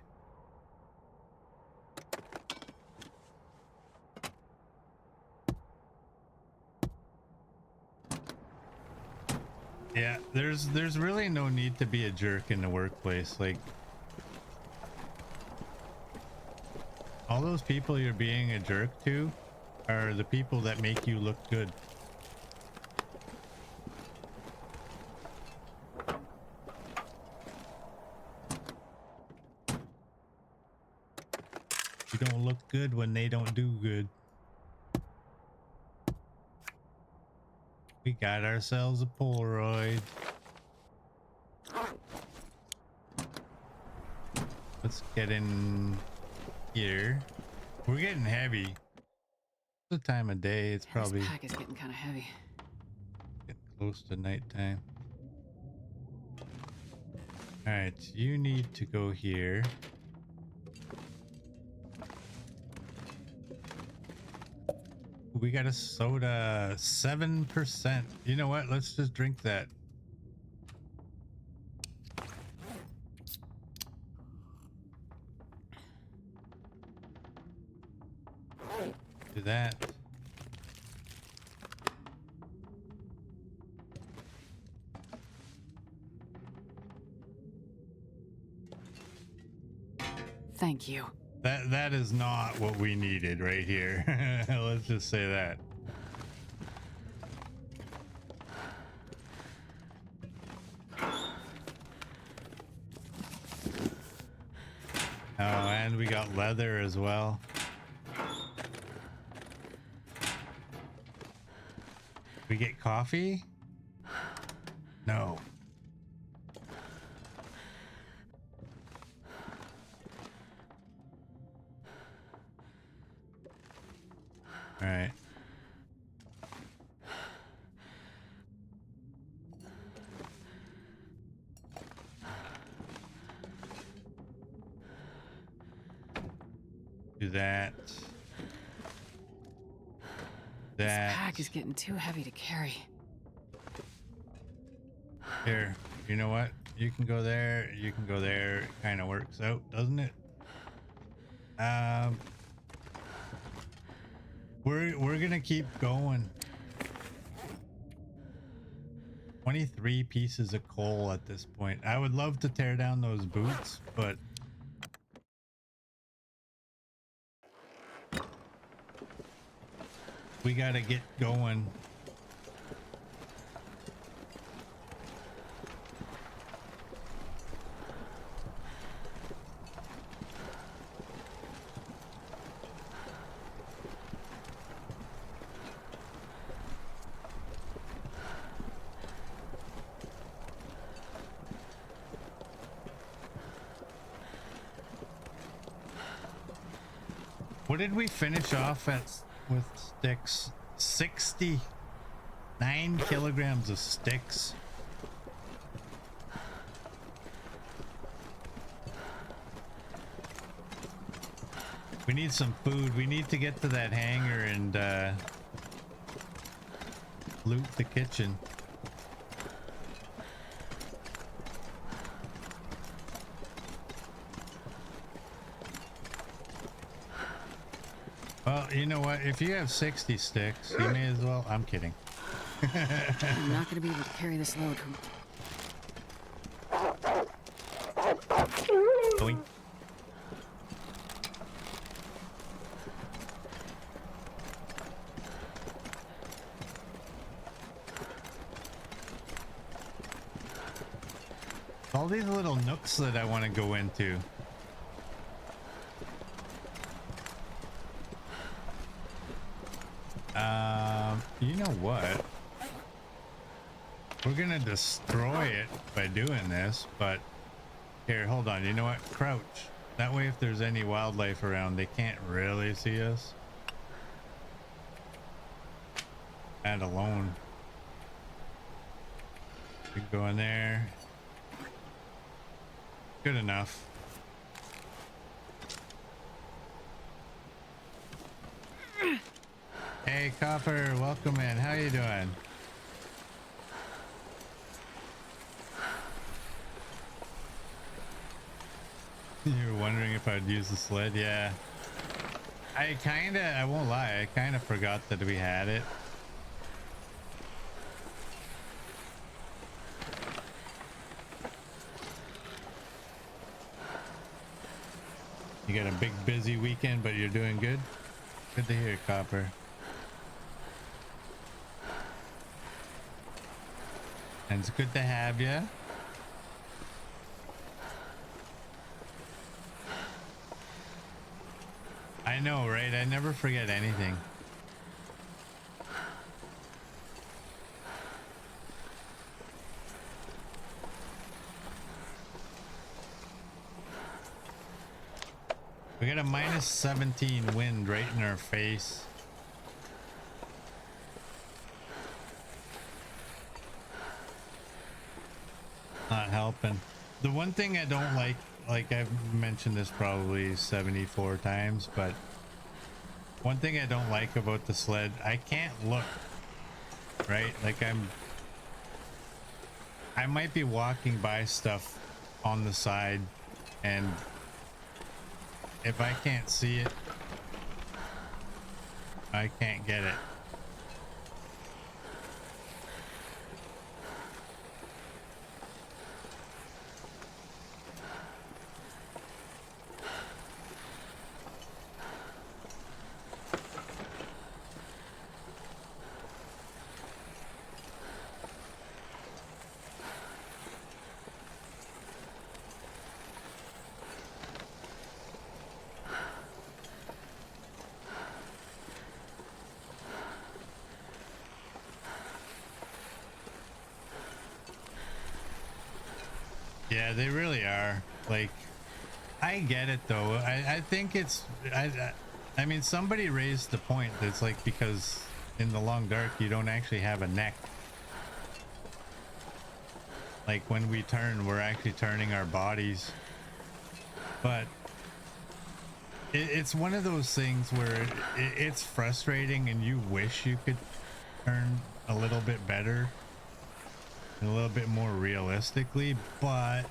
Yeah, there's really no need to be a jerk in the workplace. Like, all those people you're being a jerk to are the people that make you look good. You don't look good when they don't do good. We got ourselves a Polaroid. Let's get in here. We're getting heavy. The time of day, it's probably
This pack is getting kind of heavy.
getting close to nighttime. All right, you need to go here. We got a soda, 7%. You know what? Let's just drink that. Do that.
Thank you.
That is not what we needed right here. Let's just say that. Oh, and we got leather as well. We get coffee? No. All right. Do that.
This
That.
pack is getting too heavy to carry.
Here. You know what? You can go there. You can go there. It kind of works out, doesn't it? We're gonna keep going. 23 pieces of coal at this point. I would love to tear down those boots, but we gotta get going. What did we finish off at with sticks? 69 kilograms of sticks. We need some food. We need to get to that hangar and loot the kitchen. Well, you know what? If you have 60 sticks, you may as well. I'm kidding.
I'm not gonna be able to carry this load from.
Boing. All these little nooks that I want to go into. You know what? We're gonna destroy it by doing this, but here, hold on. You know what? Crouch. That way, if there's any wildlife around, they can't really see us. And alone. We can go in there. Good enough. Hey, Copper, welcome in. How you doing? You're wondering if I'd use the sled? Yeah. I won't lie, I kind of forgot that we had it. You got a big busy weekend, but you're doing good? Good to hear, Copper. And it's good to have you. I know, right? I never forget anything. We got a -17 wind right in our face. Not helping. The one thing I don't like I've mentioned this probably 74 times, but one thing I don't like about the sled, I can't look, right? Like I might be walking by stuff on the side, and if I can't see it, I can't get it. Yeah, they really are. Like, I get it though. I think it's I I mean, somebody raised the point that's like, because in the long dark you don't actually have a neck. Like when we turn, we're actually turning our bodies. But it's one of those things where it's frustrating and you wish you could turn a little bit better and a little bit more realistically, but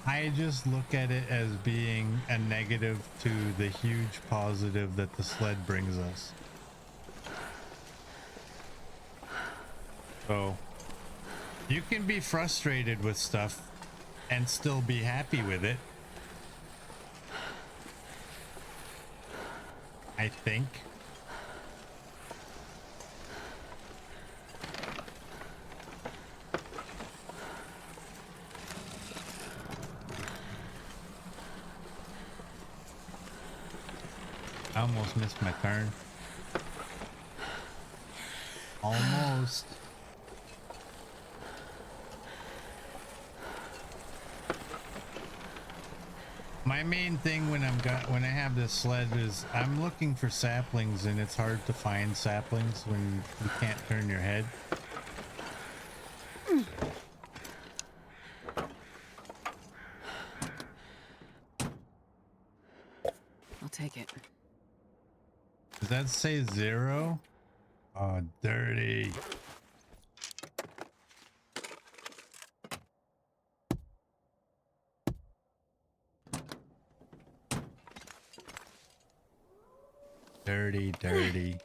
I just look at it as being a negative to the huge positive that the sled brings us. So you can be frustrated with stuff and still be happy with it, I think. I almost missed my turn. Almost. My main thing when when I have this sled is I'm looking for saplings, and it's hard to find saplings when you can't turn your head.
I'll take it.
Does that say 0? Oh, dirty. Dirty, dirty.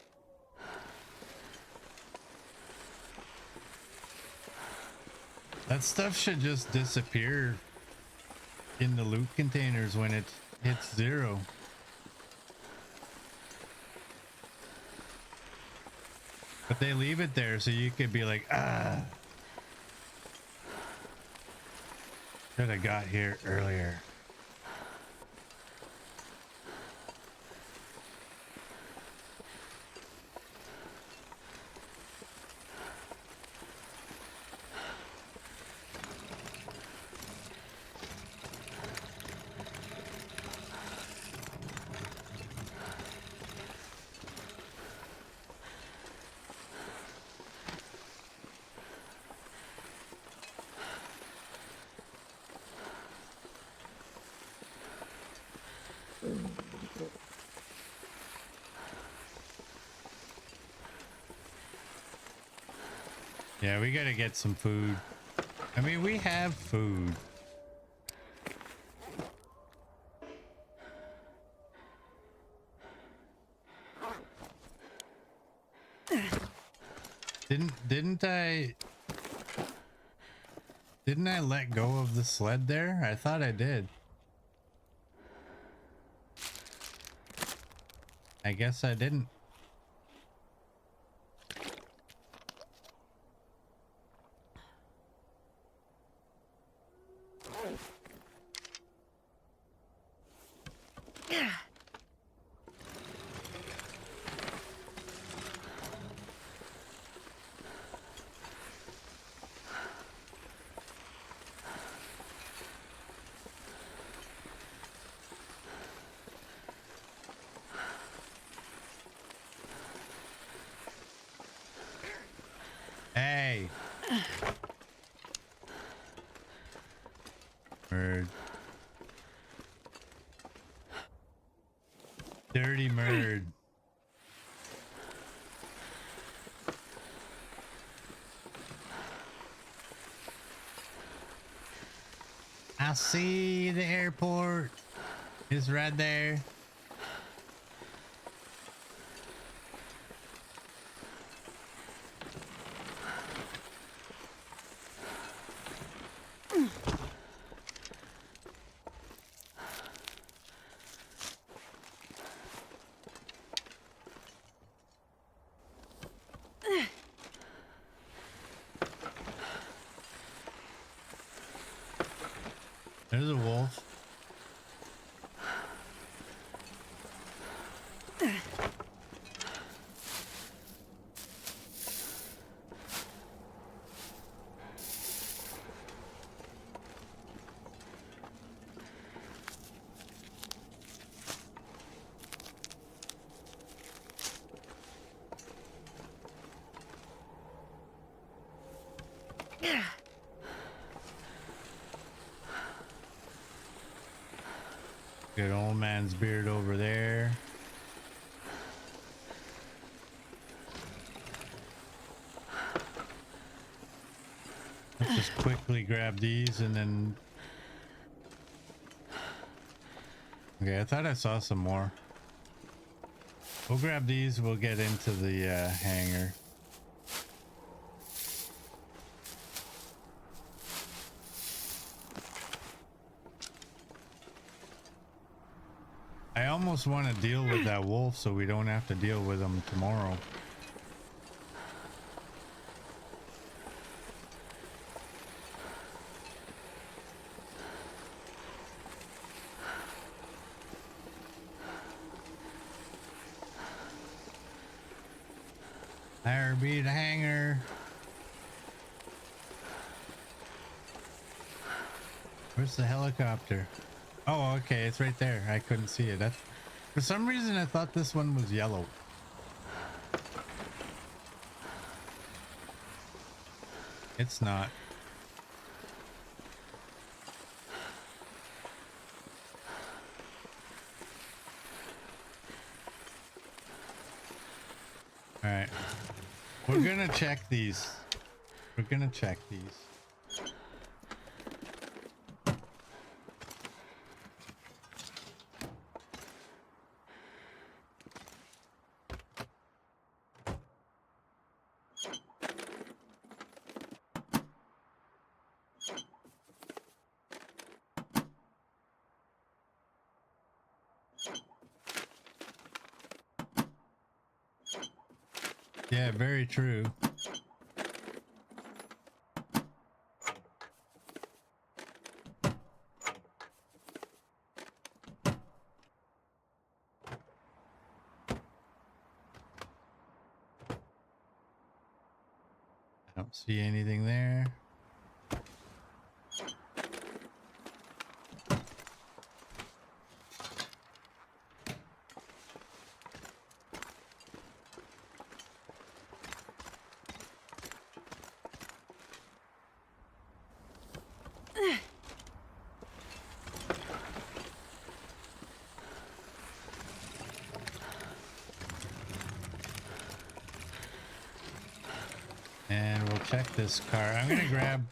That stuff should just disappear in the loot containers when it hits 0. But they leave it there so you could be like, ah, should have got here earlier. Yeah, we gotta get some food. I mean, we have food. Didn't I let go of the sled there? I thought I did. I guess I didn't. Hey. Murd. Dirty murd. I see the airport. It's right there. There's a wolf. Good old man's beard over there. Let's just quickly grab these and then... Okay, I thought I saw some more. We'll grab these, we'll get into the hangar. I almost want to deal with that wolf so we don't have to deal with him tomorrow. There be the hangar. Where's the helicopter? Oh, okay, it's right there. I couldn't see it. That's, for some reason, I thought this one was yellow. It's not. All right. We're gonna check these. We're gonna check these. Yeah, very true. I don't see anything there. And we'll check this car. I'm gonna grab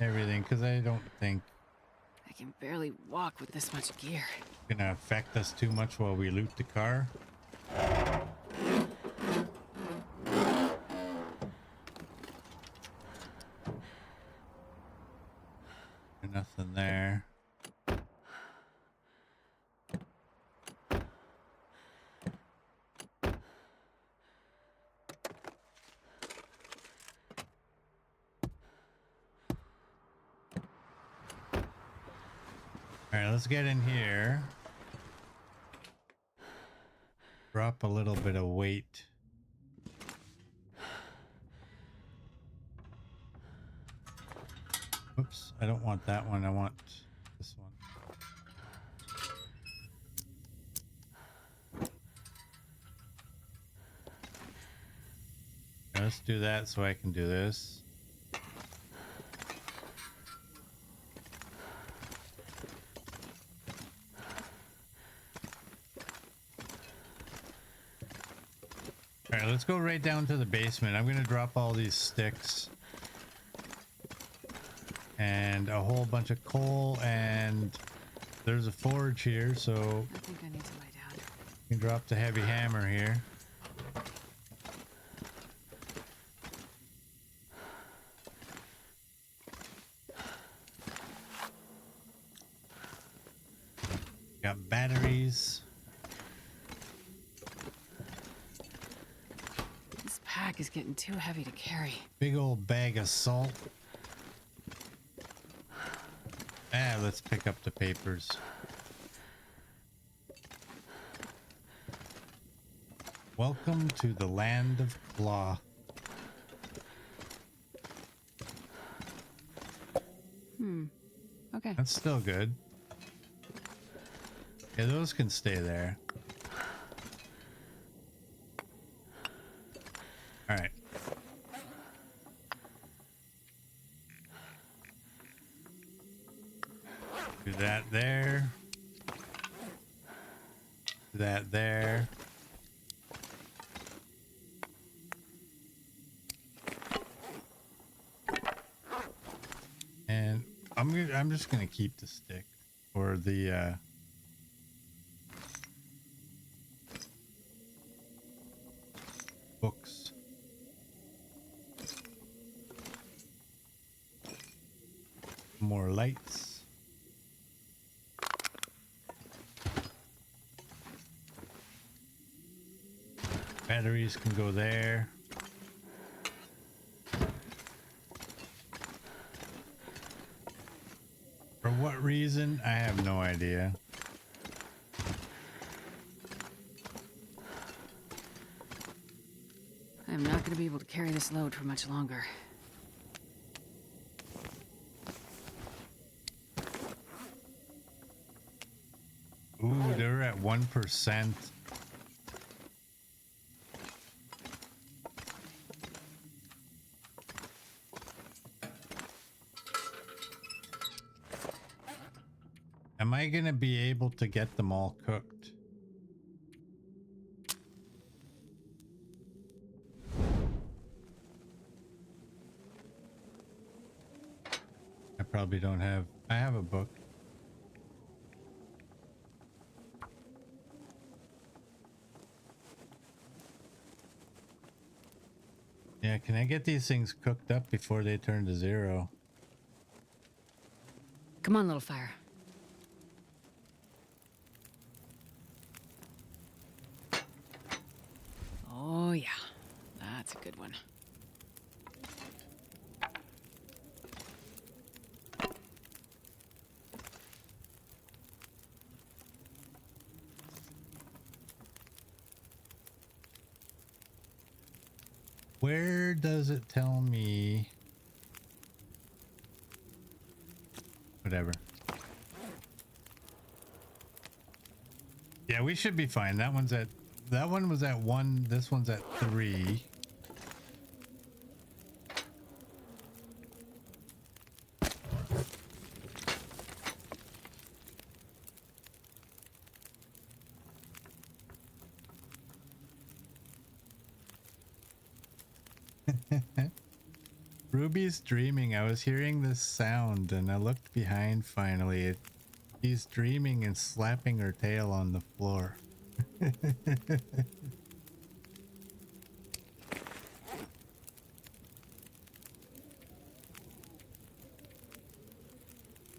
everything because I don't think
I can barely walk with this much gear.
it's gonna affect us too much while we loot the car. Nothing there. All right, let's get in here. Drop a little bit of weight. Oops, I don't want that one. I want this one. Now let's do that so I can do this. All right, let's go right down to the basement. I'm gonna drop all these sticks and a whole bunch of coal, and there's a forge here, so
I think I need to lie down.
you can drop the heavy hammer here. Got batteries.
This pack is getting too heavy to carry.
Big old bag of salt. Let's pick up the papers. Welcome to the land of Claw.
Okay.
That's still good. Yeah, those can stay there. All right. that there. And I'm just gonna keep the stick or the books. More lights. Batteries can go there. For what reason? I have no idea.
I'm not going to be able to carry this load for much longer.
Ooh, they're at 1%. Am I gonna be able to get them all cooked? I probably don't have. I have a book. Yeah, can I get these things cooked up before they turn to 0?
Come on, little fire. Oh, yeah. That's a good one.
Where does it tell me? Whatever. Yeah, we should be fine. That one was at 1, this one's at 3. Ruby's dreaming. I was hearing this sound and I looked behind finally. She's dreaming and slapping her tail on the floor.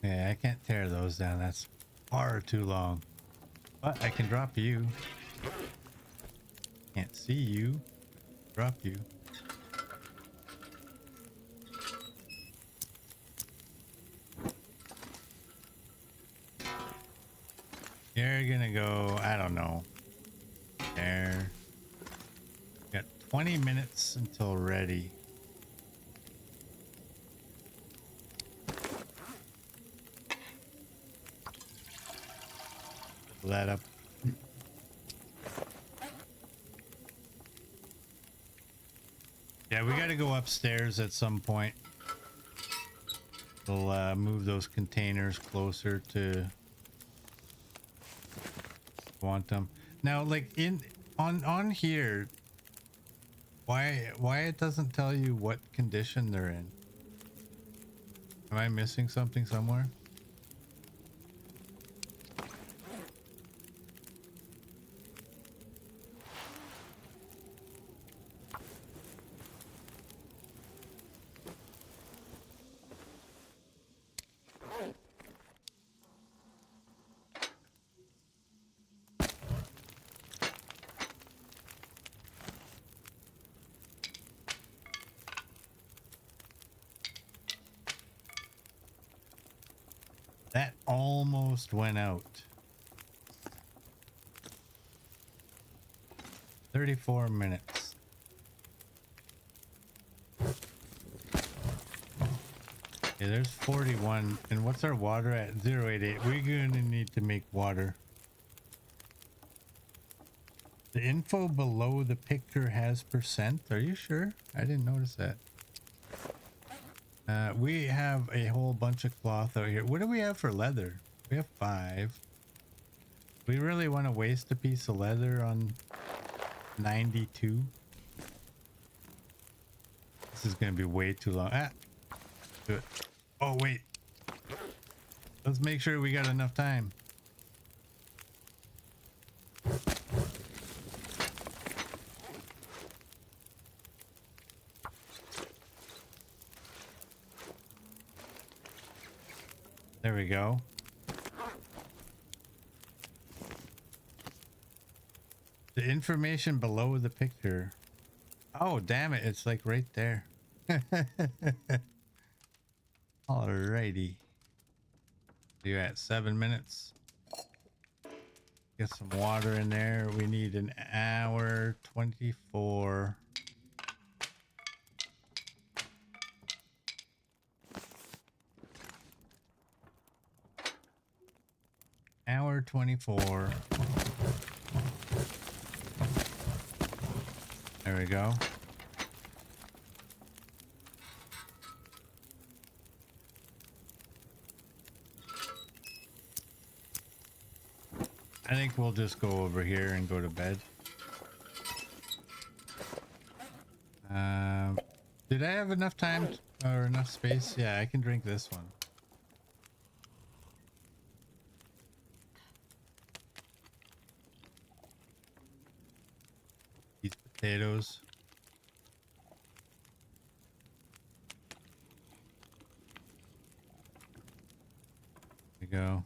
Yeah, I can't tear those down. That's far too long. But I can drop you. Can't see you. Drop you. You're gonna go, I don't know. There. Got 20 minutes until ready. Fill that up. Yeah, we gotta go upstairs at some point. We'll move those containers closer to Quantum. Now, like on here, why it doesn't tell you what condition they're in? Am I missing something somewhere? That almost went out. 34 minutes. Okay, there's 41. And what's our water at? 088. We're gonna need to make water. The info below the picture has percent. Are you sure? I didn't notice that. We have a whole bunch of cloth out here. What do we have for leather? We have 5. We really want to waste a piece of leather on 92. This is going to be way too long. Ah, do it. Oh, wait. Let's make sure we got enough time. There we go. The information below the picture. Oh, damn it. It's like right there. Alrighty. You at 7 minutes. Get some water in there. We need an hour 24. Hour 24. There we go. I think we'll just go over here and go to bed. Did I have enough time or enough space? Yeah, I can drink this one. These potatoes. There we go.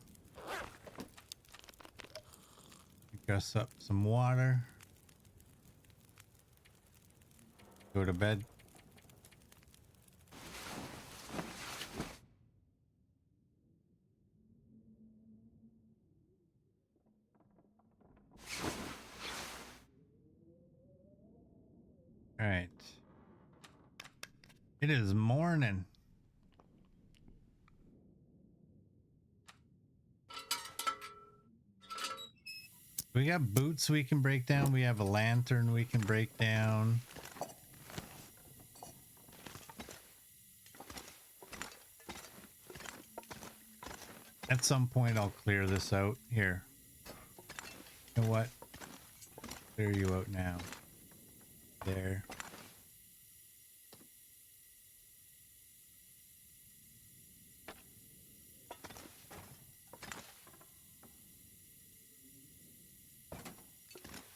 Gus up some water. Go to bed. All right. It is morning. We got boots we can break down. We have a lantern we can break down. At some point, I'll clear this out. Here. You know what? Clear you out now. There.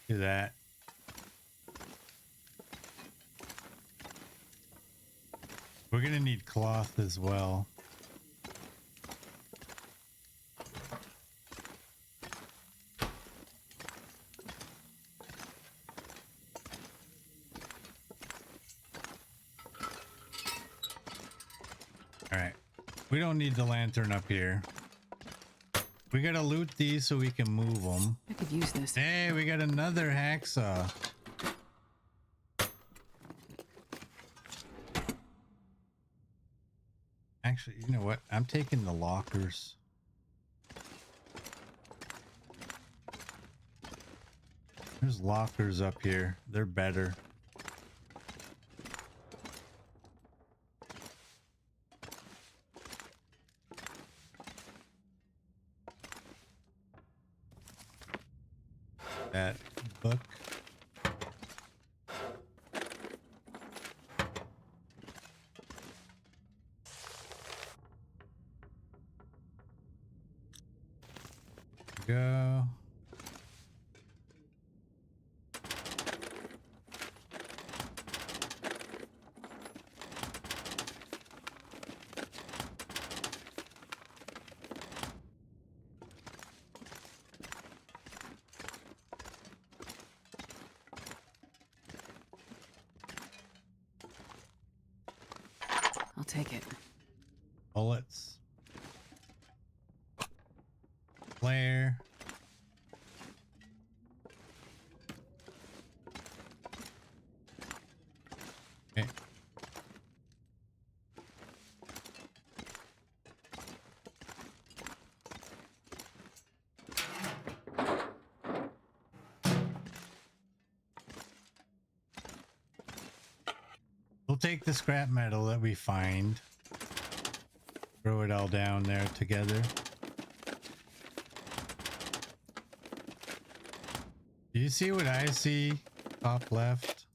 Do that. We're gonna need cloth as well. Alright. We don't need the lantern up here. We gotta loot these so we can move them.
I could use this.
Hey, we got another hacksaw. Actually, you know what? I'm taking the lockers. There's lockers up here. They're better. That book. Go.
I'll take it.
Bullets. Flare. Okay. We'll take the scrap metal that we find. Throw it all down there together. Do you see what I see? Top left.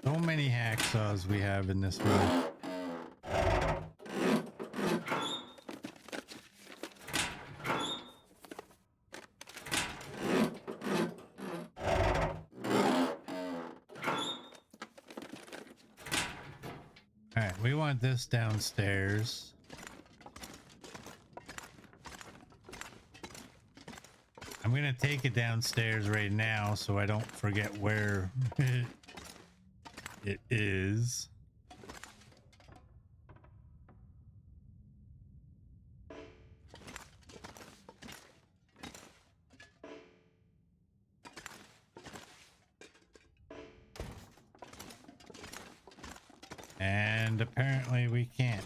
So many hacksaws we have in this room. All right, we want this downstairs. I'm gonna take it downstairs right now so I don't forget where it is. And apparently we can't.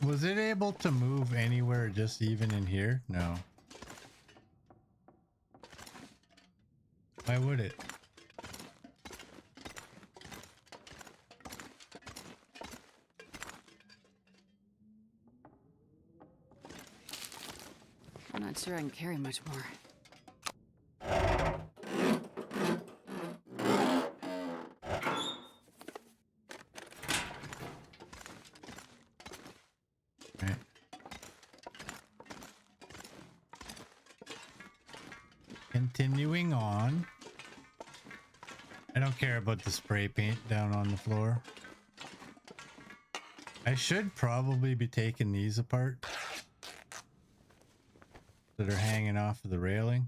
Was it able to move anywhere, just even in here? No. Why would it?
I'm not sure I can carry much more.
Right. Continuing on. I don't care about the spray paint down on the floor. I should probably be taking these apart that are hanging off of the railing.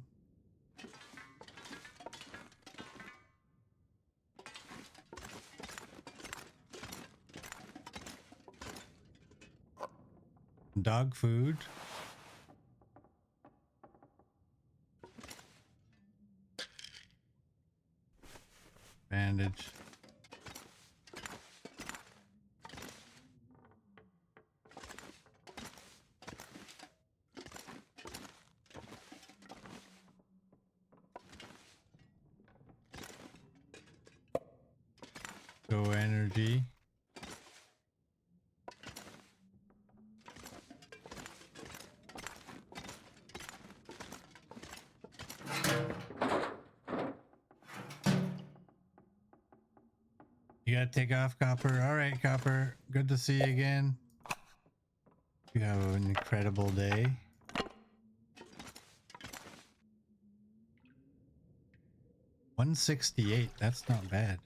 Dog food. Bandage. Go energy. You gotta take off, Copper. All right, Copper. Good to see you again. You have an incredible day. $168. That's not bad.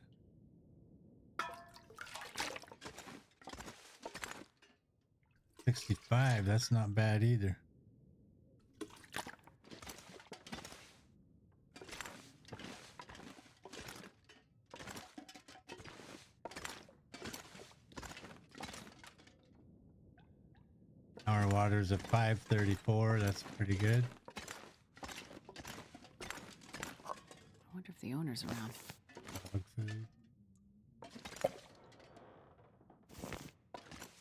$65. That's not bad either. Our water's at 534. That's pretty good.
I wonder if the owner's around.
Dog food.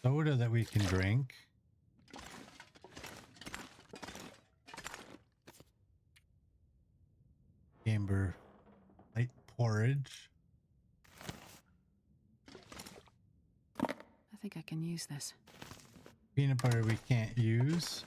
Soda that we can drink. Amber light porridge.
I think I can use this.
Peanut butter we can't use.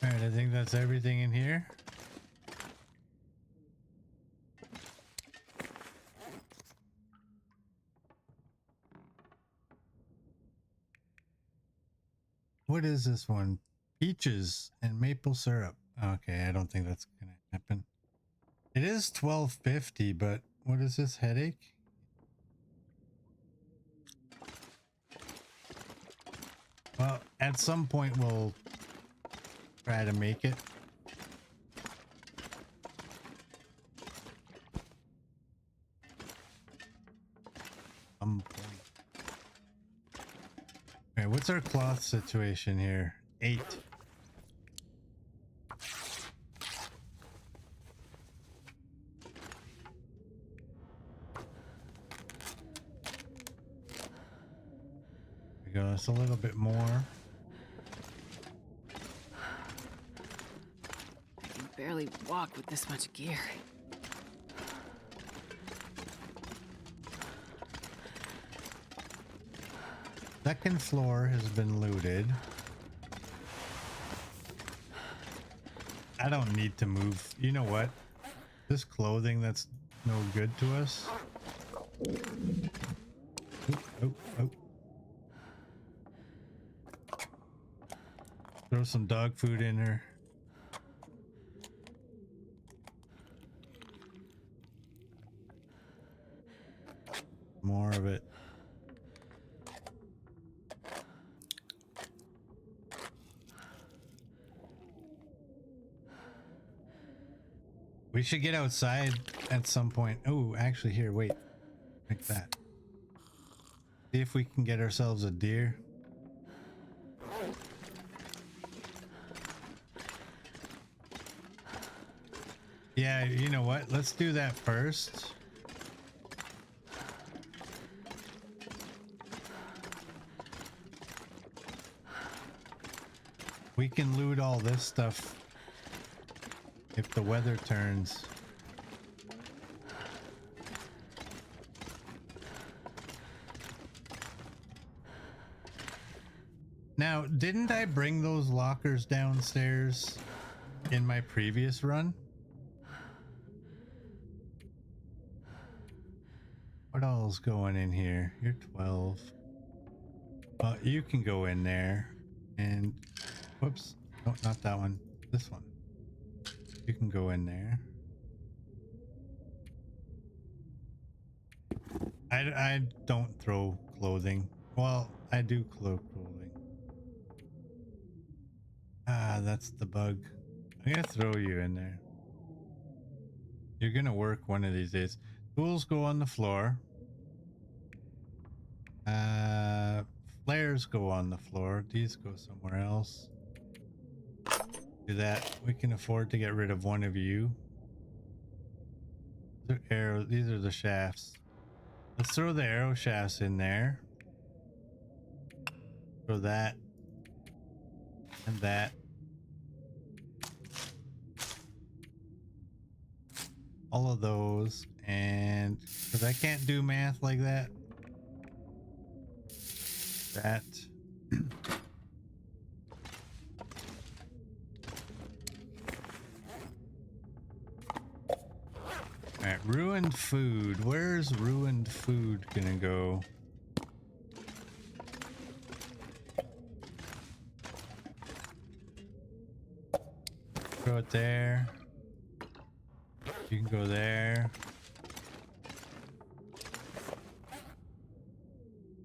All right, I think that's everything in here. What is this one? Peaches and maple syrup. Okay, I don't think that's gonna happen. It is 12:50, but what is this headache? Well, at some point we'll try to make it. Some point. Okay, what's our cloth situation here? 8. There we go. It's a little bit more.
I can barely walk with this much gear.
Second floor has been looted. I don't need to move. You know what? This clothing that's no good to us. Oh. Throw some dog food in her. More of it. We should get outside at some point. Oh, actually, here, wait. Like that. See if we can get ourselves a deer. Yeah, you know what? Let's do that first. We can loot all this stuff if the weather turns. Now, didn't I bring those lockers downstairs in my previous run? What all's going in here? You're 12. Well, you can go in there and... Whoops. No, not that one. This one. You can go in there. I don't throw clothing. Well, I do throw clothing. Ah, that's the bug. I'm gonna throw you in there. You're gonna work one of these days. Tools go on the floor. Flares go on the floor. These go somewhere else. Do that. We can afford to get rid of one of you. These are arrows. These are the shafts. Let's throw the arrow shafts in there. Throw that. And that. All of those. And because I can't do math like that. That. Alright, ruined food. Where's ruined food gonna go? Throw it there. You can go there.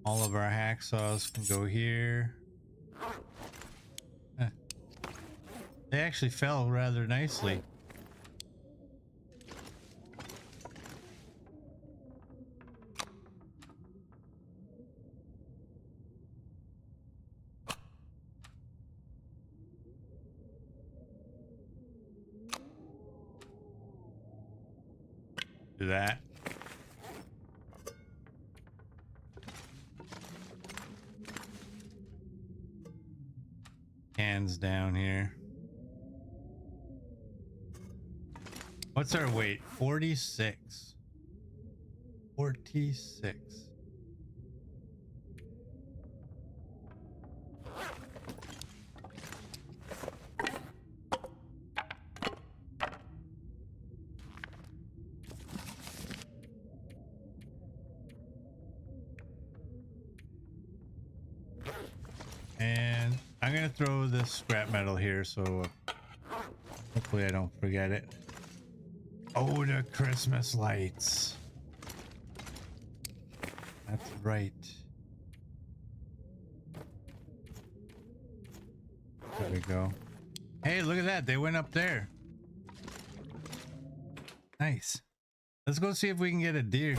All of our hacksaws can go here. Huh. They actually fell rather nicely. Do that. Hands down here. What's our weight? 46. 46. And I'm I'm gonna throw this scrap metal here, so hopefully I don't forget it. Oh, the Christmas lights. That's right. There we go. Hey, look at that. They went up there. Nice. Let's go see if we can get a deer.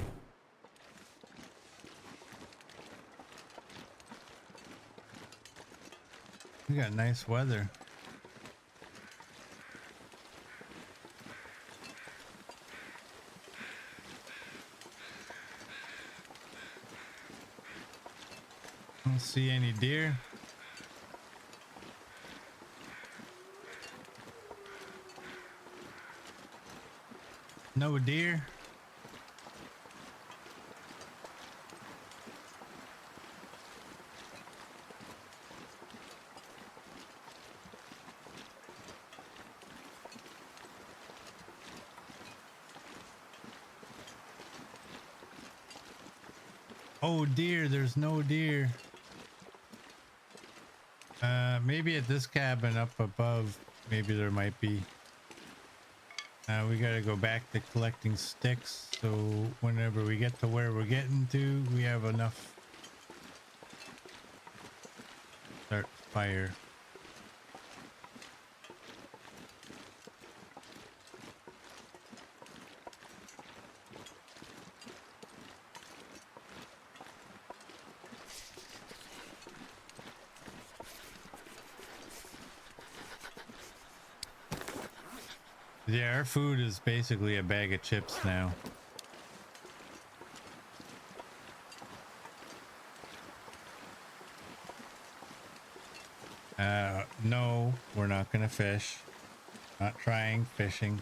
We got nice weather. Don't see any deer. No deer. Oh dear, there's no deer. Maybe at this cabin up above, maybe there might be. We gotta go back to collecting sticks, so whenever we get to where we're getting to, we have enough. Start fire. Yeah, our food is basically a bag of chips now. No, we're not gonna fish. Not trying fishing.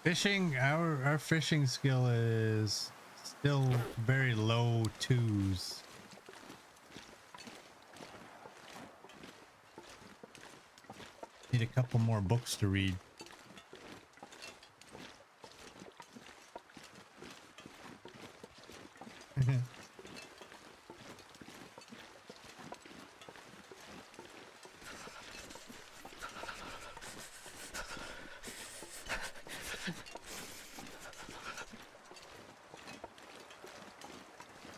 Fishing, our fishing skill is still very low twos. Need a couple more books to read.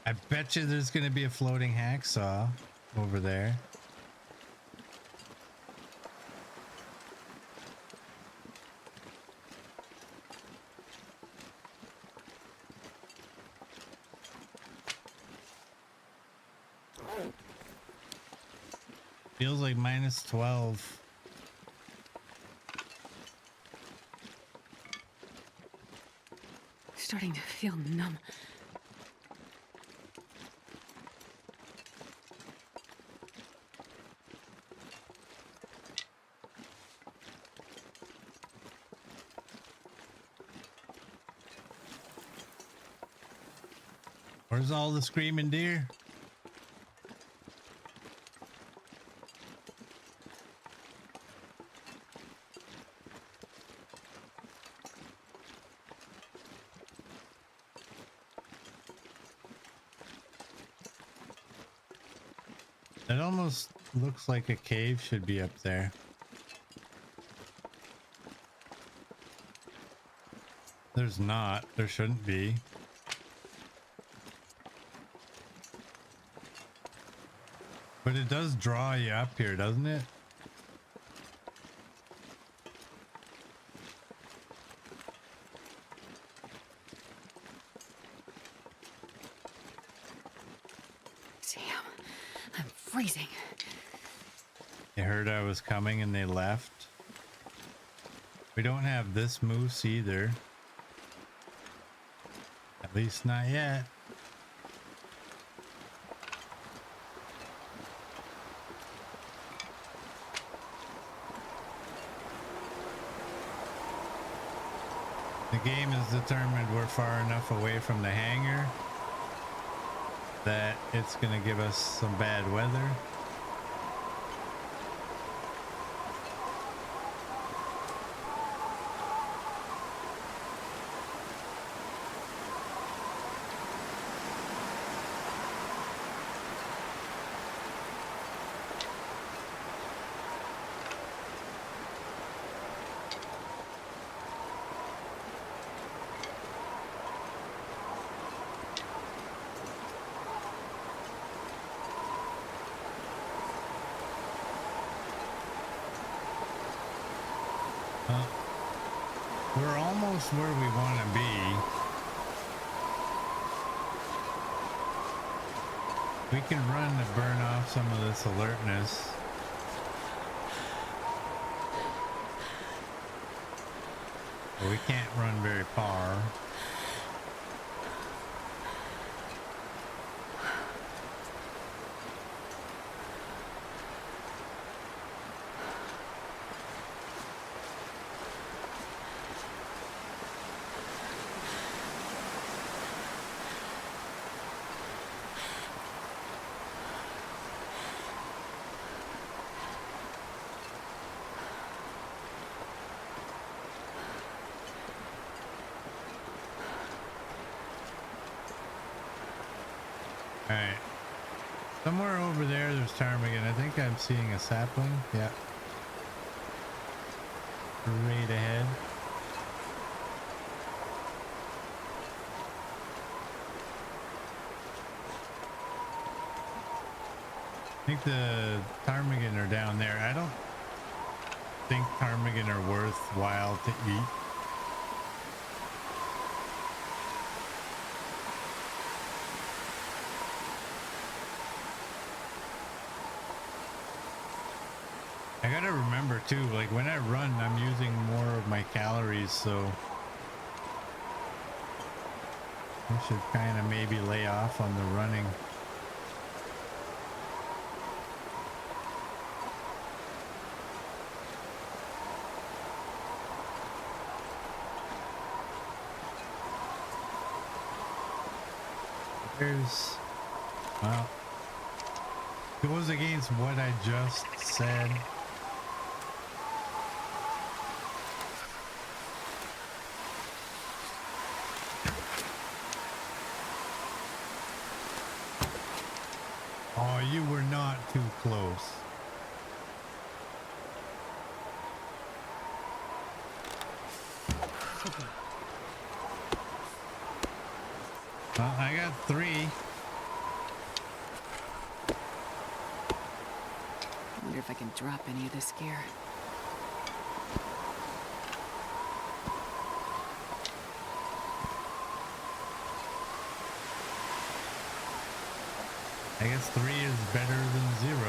I bet you there's gonna be a floating hacksaw over there. Feels like -12.
Starting to feel numb.
Where's all the screaming deer? It almost looks like a cave should be up there. There's not. There shouldn't be. But it does draw you up here, doesn't it?
Damn, I'm freezing.
They heard I was coming and they left. We don't have this moose either. At least not yet. The game is determined we're far enough away from the hangar that it's gonna give us some bad weather. We're almost where we want to be. We can run to burn off some of this alertness. But we can't run very far. Alright. Somewhere over there, there's ptarmigan. I think I'm seeing a sapling. Yeah. Right ahead. I think the ptarmigan are down there. I don't think ptarmigan are worthwhile to eat. I gotta remember too, like when I run, I'm using more of my calories, so I should kind of maybe lay off on the running. There's, well, it goes against what I just said. Oh, you were not too close. Well, I got 3.
I wonder if I can drop any of this gear.
I guess 3 is better than 0.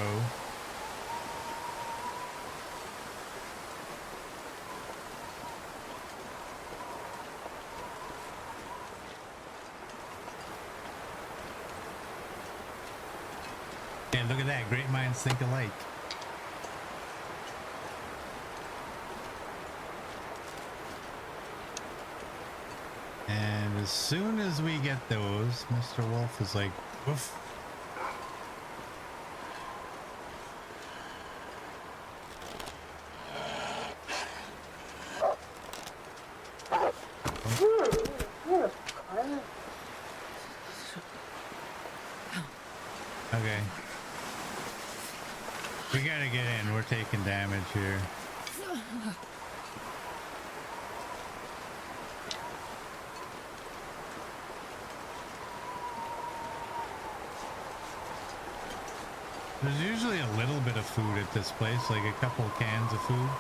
And look at that, great minds think alike. And as soon as we get those, Mr. Wolf is like, woof. Okay. We gotta get in. We're taking damage here. There's usually a little bit of food at this place, like a couple cans of food.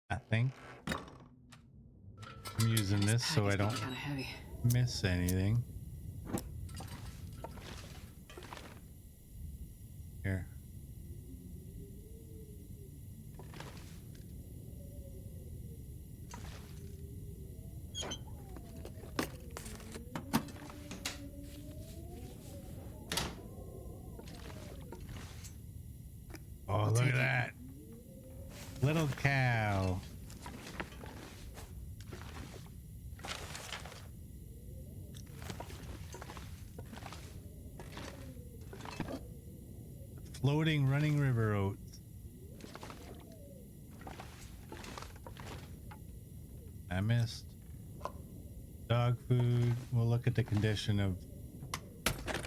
I think I'm using this so I don't miss anything. Here. Oh, look at that. Little cow. Floating running river oats. I missed. Dog food. We'll look at the condition of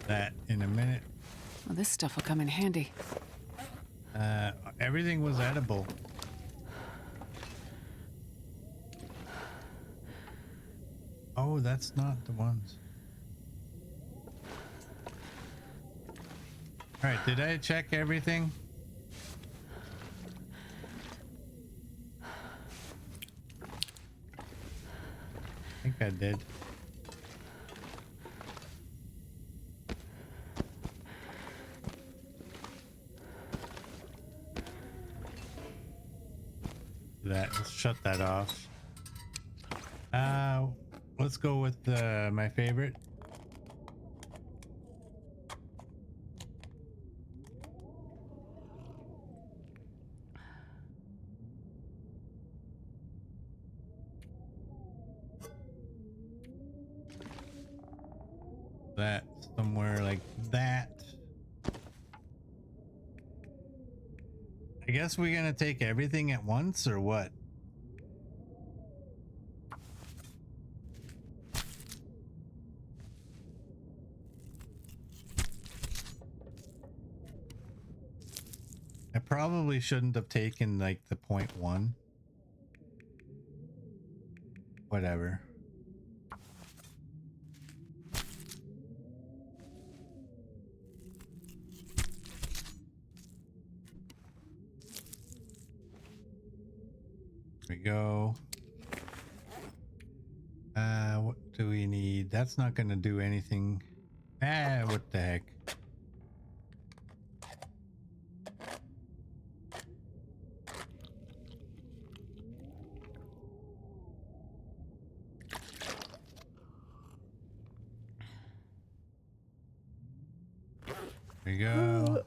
that in a minute.
Well, this stuff will come in handy.
Everything was edible. Oh, that's not the ones. All right, did I check everything? I think I did. Let's shut that off. Let's go with my favorite. That somewhere like that. I guess we're gonna take everything at once or what? I probably shouldn't have taken like the 0.1. Whatever. There we go. What do we need? That's not gonna do anything. What the heck? There we go.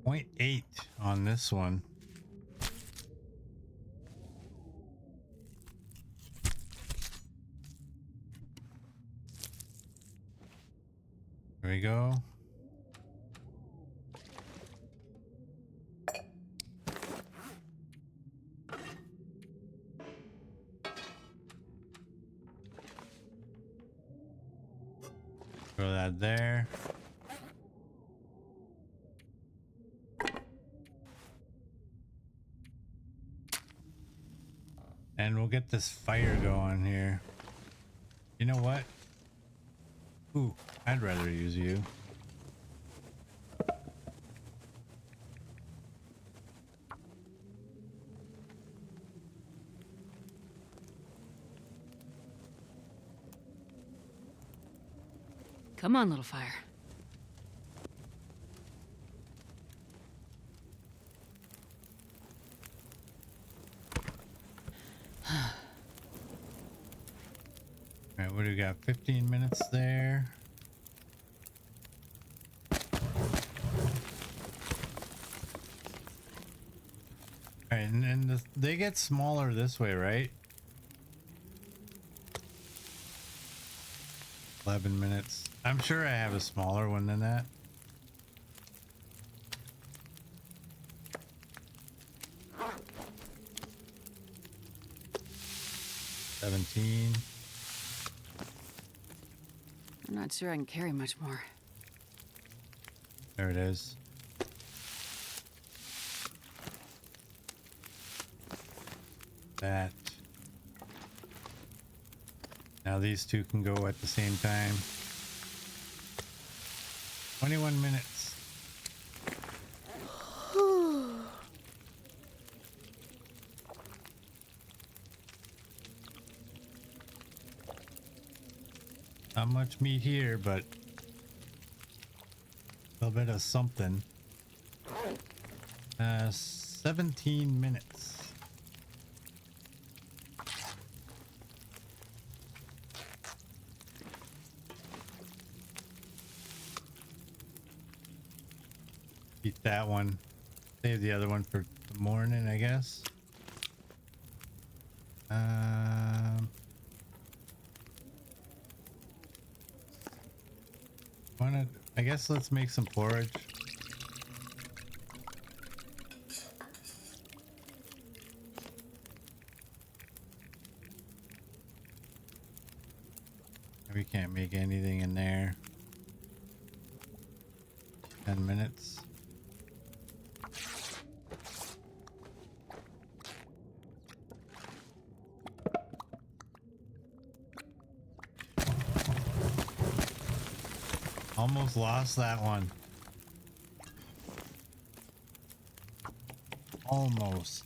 0.8 on this one. There we go. Throw that there. And we'll get this fire going here. You know what? Ooh, I'd rather use you.
Come on, little fire.
All right, what do we got? 15 minutes there. All right, and they get smaller this way, right? 11 minutes. I'm sure I have a smaller one than that. $17.
I'm not sure I can carry much more.
There it is. That. Now these two can go at the same time. 21 minutes. Not much meat here, but a little bit of something. 17 minutes. Eat that one. Save the other one for the morning, I guess. I guess let's make some porridge. We can't make anything in there. 10 minutes. Almost lost that one. Almost.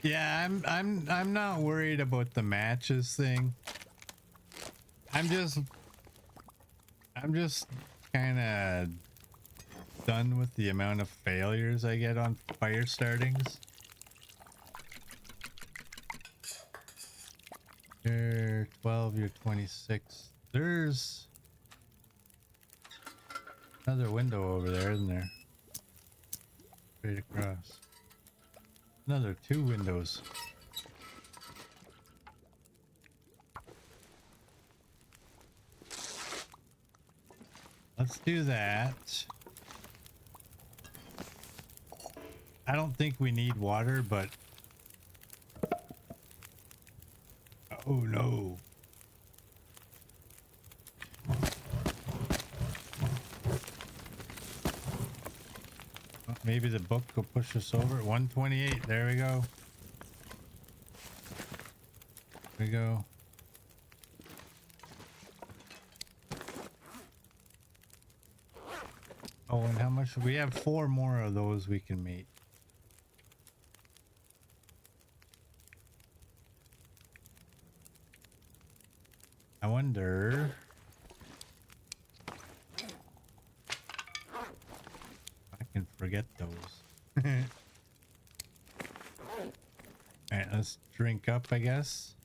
Yeah, I'm not worried about the matches thing. I'm just kind of done with the amount of failures I get on fire startings. You're 12, you're 26. There's another window over there, isn't there? Straight across. Another 2 windows. Let's do that. I don't think we need water, but oh no. Oh, maybe the book will push us over. 128. There we go. There we go. Oh, and how much? We have 4 more of those we can make. I wonder. I can forget those. Alright, let's drink up, I guess.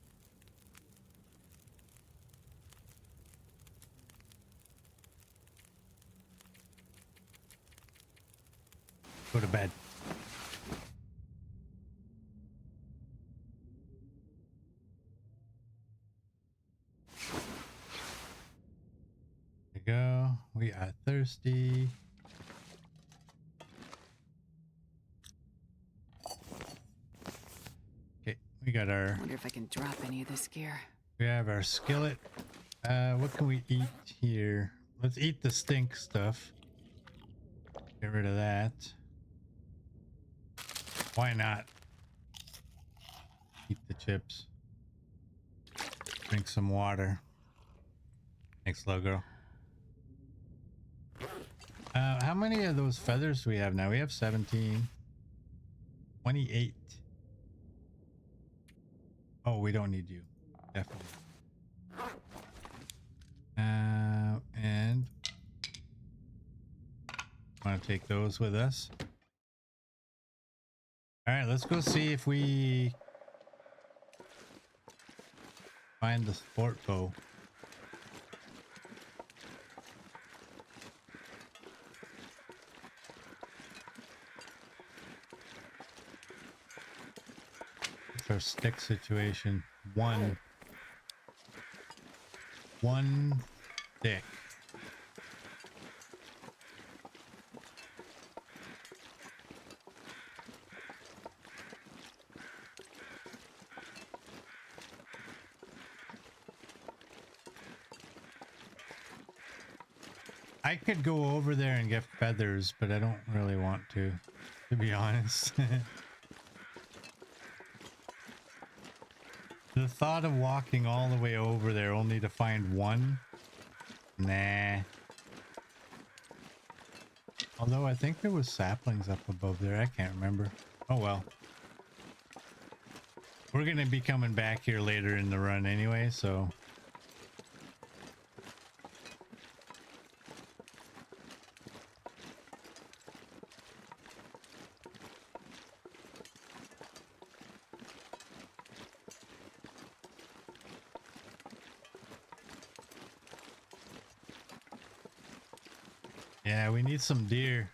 Go to bed. There we go. We are thirsty. Okay, we got our.
I wonder if I can drop any of this gear.
We have our skillet. What can we eat here? Let's eat the stink stuff. Get rid of that. Why not? Eat the chips. Drink some water. Thanks, logo. How many of those feathers do we have now? We have 17. 28. Oh, we don't need you. Definitely. And want to take those with us. All right, let's go see if we find the sport bow. What's our stick situation? One stick. I could go over there and get feathers, but I don't really want to be honest. The thought of walking all the way over there only to find one? Nah. Although I think there was saplings up above there. I can't remember. Oh well. We're gonna be coming back here later in the run anyway, so... Yeah, we need some deer.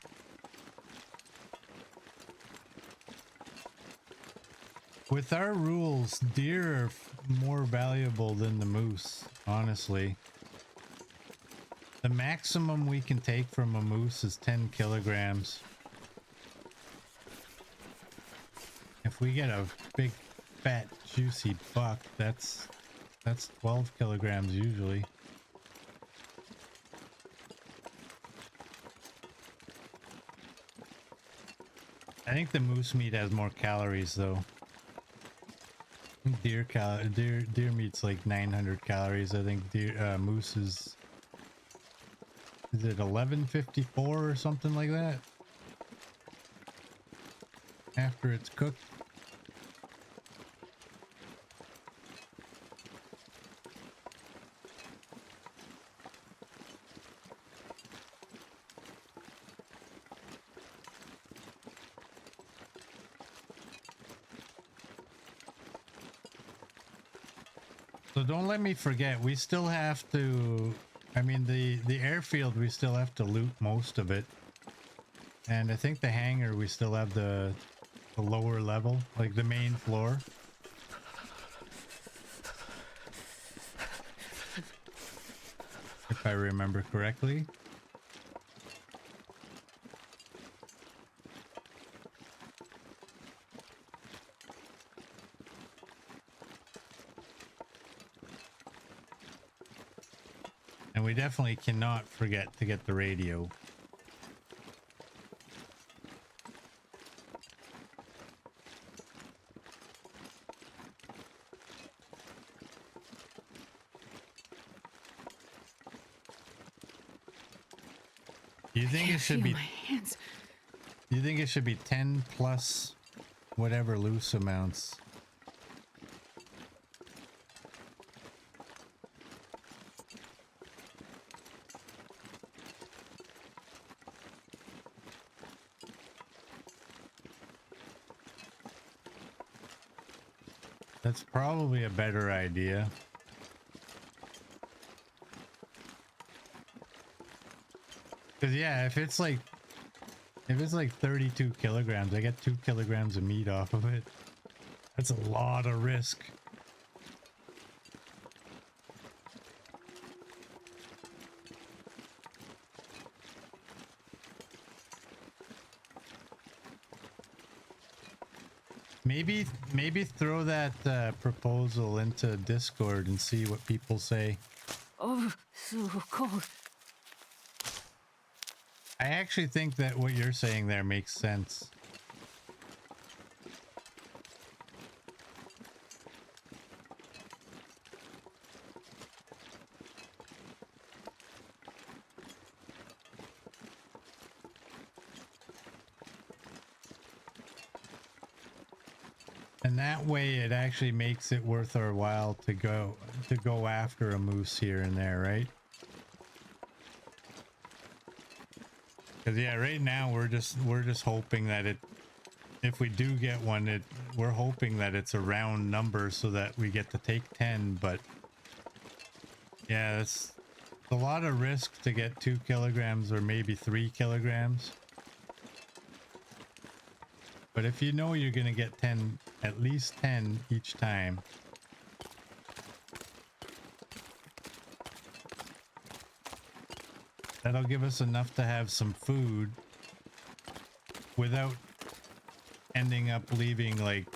With our rules, deer are more valuable than the moose, honestly. The maximum we can take from a moose is 10 kilograms. if we get a big, fat, juicy buck, that's 12 kilograms usually. I think the moose meat has more calories though. Deer meat's like 900 calories. I think moose is it 1154 or something like that after it's cooked. So don't let me forget, we still have to, I mean, the airfield, we still have to loot most of it. And I think the hangar, we still have the lower level, like the main floor. If I remember correctly. And we definitely cannot forget to get the radio. You think it should be
my hands.
You think it should be 10 plus whatever loose amounts? That's probably a better idea. Because yeah, if it's like 32 kilograms, I get 2 kilograms of meat off of it. That's a lot of risk. Maybe throw that proposal into Discord and see what people say.
Oh, so cold.
I actually think that what you're saying there makes sense. And that way it actually makes it worth our while to go after a moose here and there, right? Because yeah, right now we're just hoping that if we do get one, we're hoping that it's a round number so that we get to take 10. But yeah, it's a lot of risk to get 2 kilograms or maybe 3 kilograms. But if you know you're gonna get 10, at least 10 each time. That'll give us enough to have some food without ending up leaving like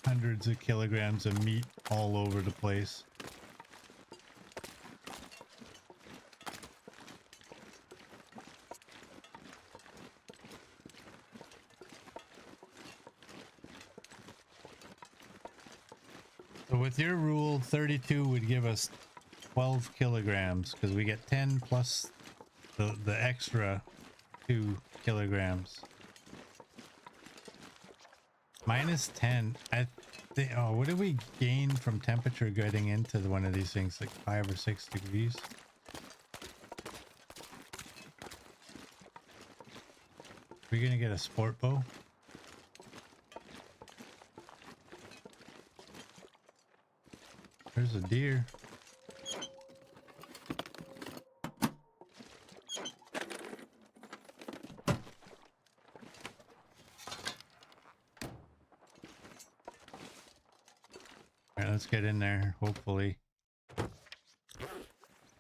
hundreds of kilograms of meat all over the place. So with your rule, 32 would give us 12 kilograms because we get 10 plus the extra 2 kilograms. Minus 10. I think. Oh, what do we gain from temperature getting into one of these things? Like 5 or 6 degrees. We're gonna get a sport bow. There's a deer. All right, let's get in there, hopefully.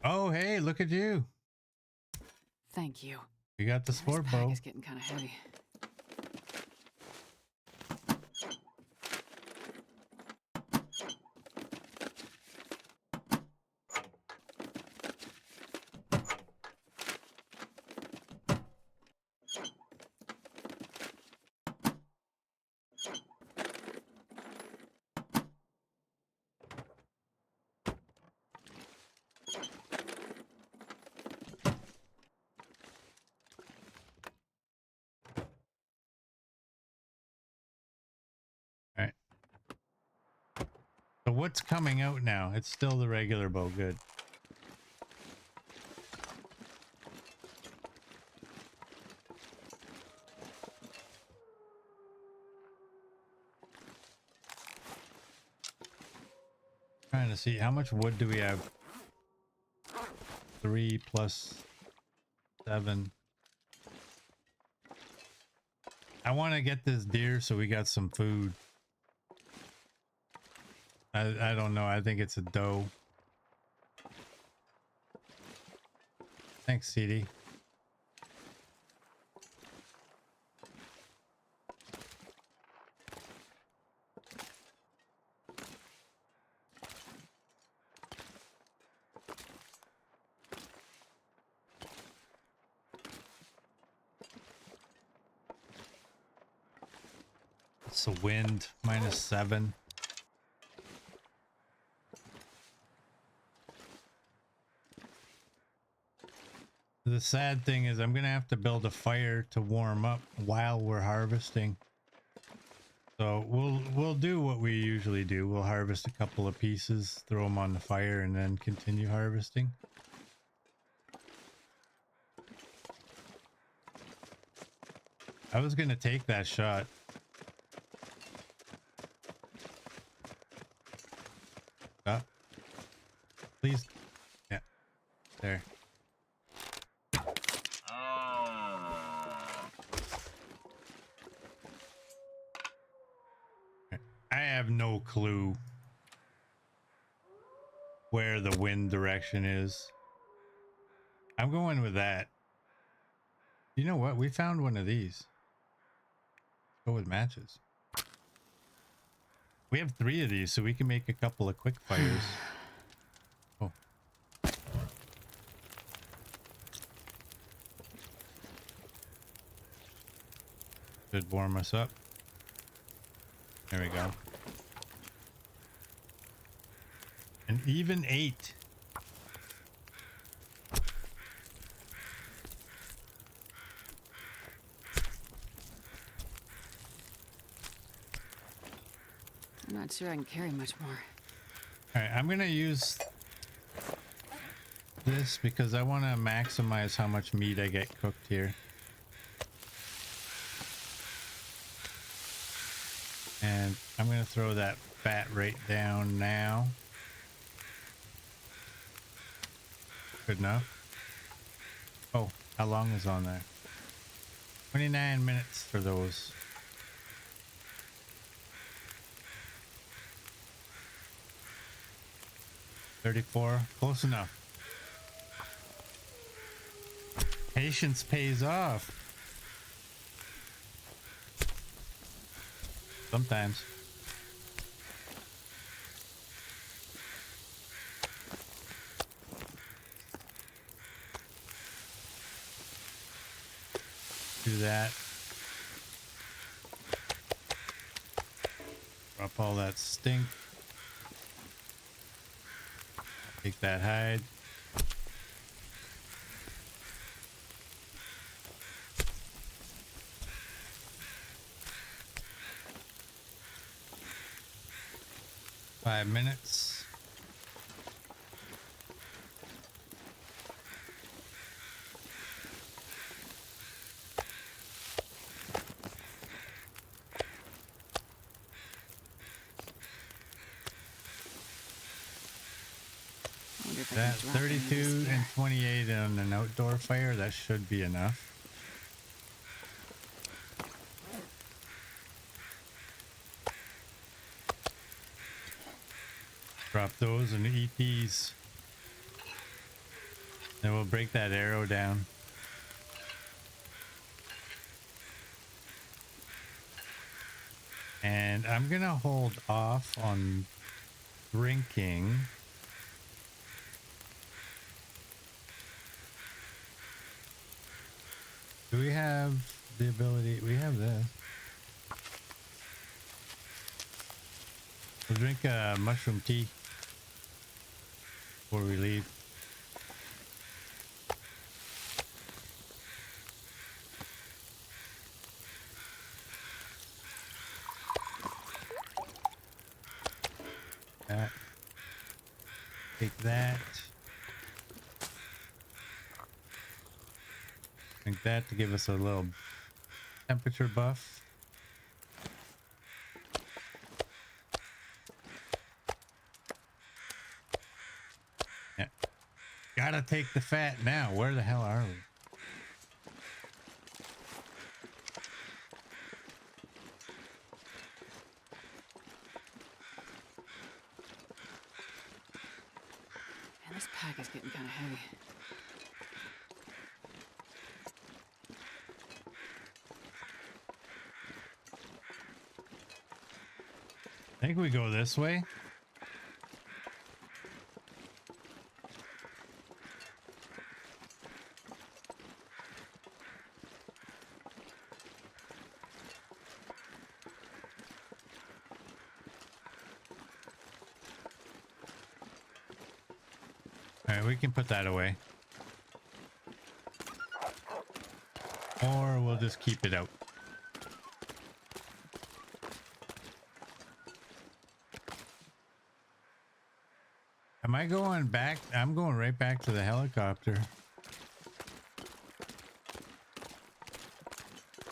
Oh, hey, look at you.
Thank you.
You got the sport
This
bow.
bag is getting kind of heavy.
what's coming out now? It's still the regular bow. Good. Trying to see how much wood do we have? 3 plus 7. I want to get this deer so we got some food. I don't know. I think it's a doe. Thanks, CD. It's the wind, -7. The sad thing is I'm gonna have to build a fire to warm up while we're harvesting. So we'll do what we usually do. We'll harvest a couple of pieces, throw them on the fire, and then continue harvesting. I was gonna take that shot. Stop. Please. Yeah. There. I have no clue where the wind direction is. I'm going with that. You know what? We found one of these. Go with matches. We have 3 of these, so we can make a couple of quick fires. Oh. Should warm us up. There we go. And even 8.
I'm not sure I can carry much more.
All right, I'm gonna use this because I want to maximize how much meat I get cooked here. And I'm gonna throw that fat right down now. Good enough. Oh, how long is on there? 29 minutes for those. $34, close enough. Patience pays off. Sometimes. Do that. Drop all that stink. Take that hide. Five minutes. That 32 and 28 on an outdoor fire, that should be enough. Drop those and eat these. Then we'll break that arrow down. And I'm gonna hold off on drinking. Do we have the ability? We have this. We'll drink mushroom tea before we leave. That. Take that. Drink that to give us a little temperature buff. Yeah. Gotta take the fat now. Where the hell are we?
Man, this pack is getting kind of heavy.
I think we go this way. All right, we can put that away. Or we'll just keep it out. Am I going back? I'm going right back to the helicopter.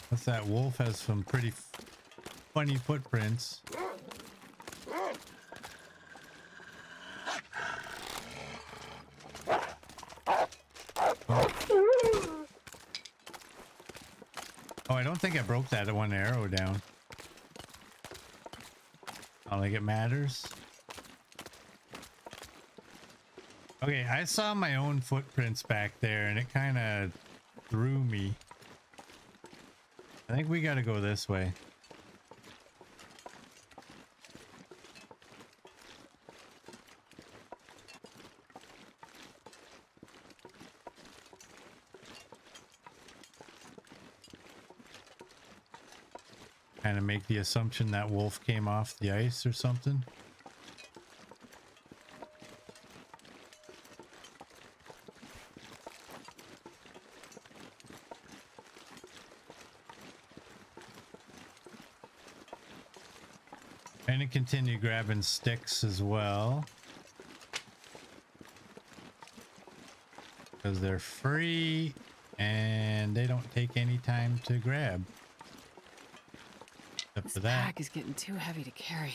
What's that? Wolf has some pretty funny footprints. Oh, I don't think I broke that one arrow down. I don't think it matters. Okay, I saw my own footprints back there and it kind of threw me. I think we got to go this way. Kind of make the assumption that wolf came off the ice or something. And to continue grabbing sticks as well, because they're free and they don't take any time to grab. Except
This
for that.
pack is getting too heavy to carry.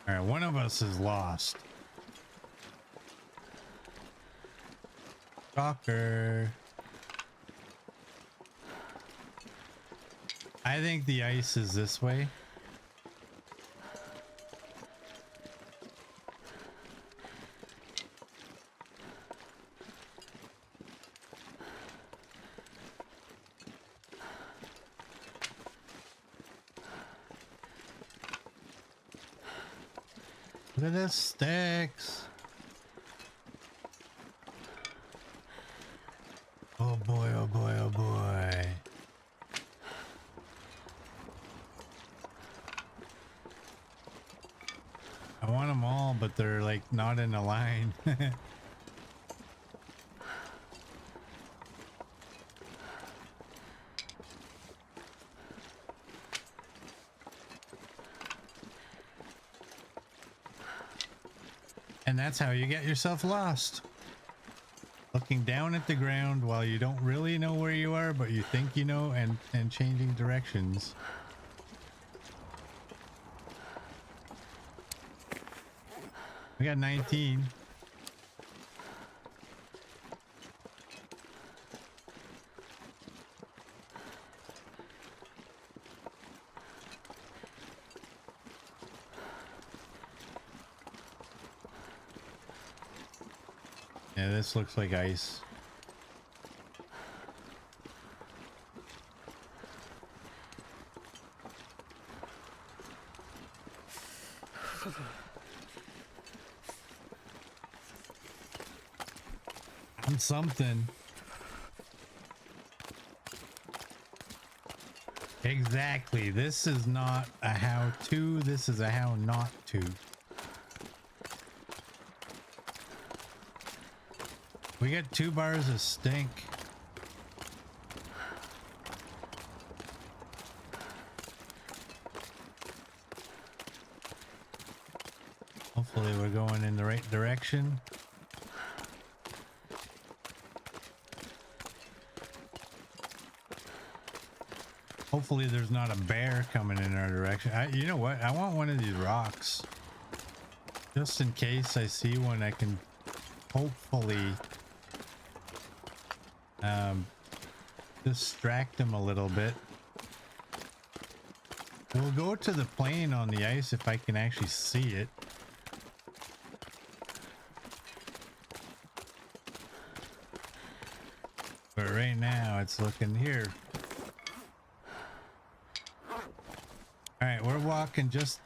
All right, one of us is lost. Stalker. I think the ice is this way. Look at this sticks. Oh boy, oh boy, oh boy. I want them all, but they're like not in a line. And that's how you get yourself lost. Looking down at the ground while you don't really know where you are, but you think you know, and changing directions. We got 19. Yeah, this looks like ice. I'm something. Exactly. This is not a how-to. This is a how not to. We got 2 bars of stink. Hopefully we're going in the right direction. Hopefully there's not a bear coming in our direction. You know what? I want one of these rocks. Just in case I see one, I can hopefully distract them a little bit. We'll go to the plane on the ice if I can actually see it. But right now it's looking here. Alright, we're walking just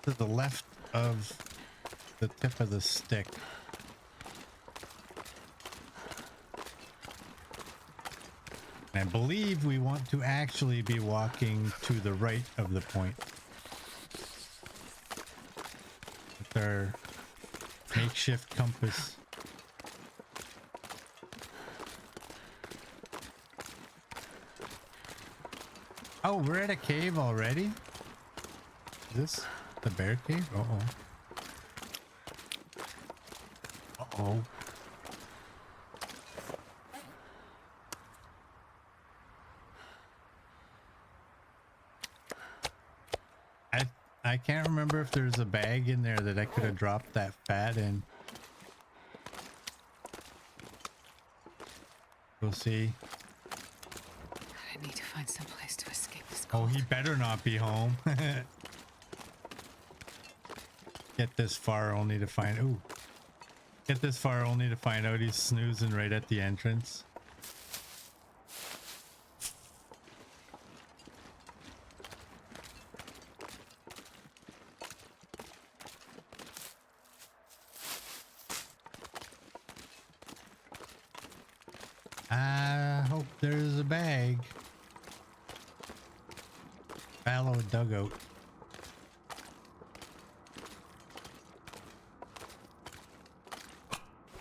to the left of the tip of the stick. I believe we want to actually be walking to the right of the point. With our makeshift compass. Oh, we're at a cave already? Is this the bear cave? Uh-oh. Uh-oh. I can't remember if there's a bag in there that I could have dropped that fat in. We'll see.
I need to find some place to escape this
Oh,
cold.
he better not be home. Get this far only to find... Ooh. Get this far only to find out he's snoozing right at the entrance. I hope there's a bag. Fallow dugout.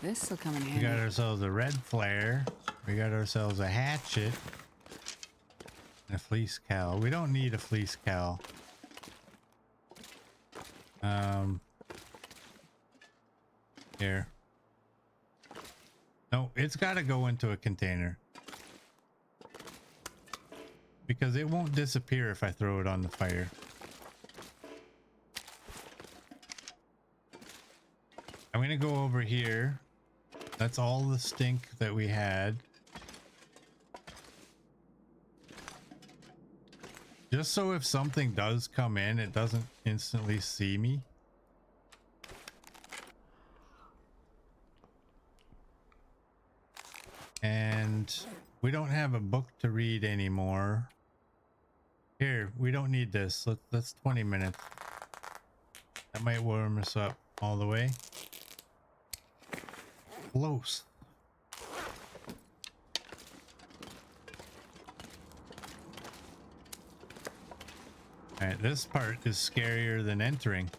This'll come in
We
handy.
got ourselves a red flare. We got ourselves a hatchet. And a fleece cowl. We don't need a fleece cowl. Here. No, it's got to go into a container. Because it won't disappear if I throw it on the fire. I'm going to go over here. That's all the stink that we had. Just so if something does come in, it doesn't instantly see me. And we don't have a book to read anymore. Here, we don't need this. That's 20 minutes. That might warm us up all the way. Close. All right, this part is scarier than entering.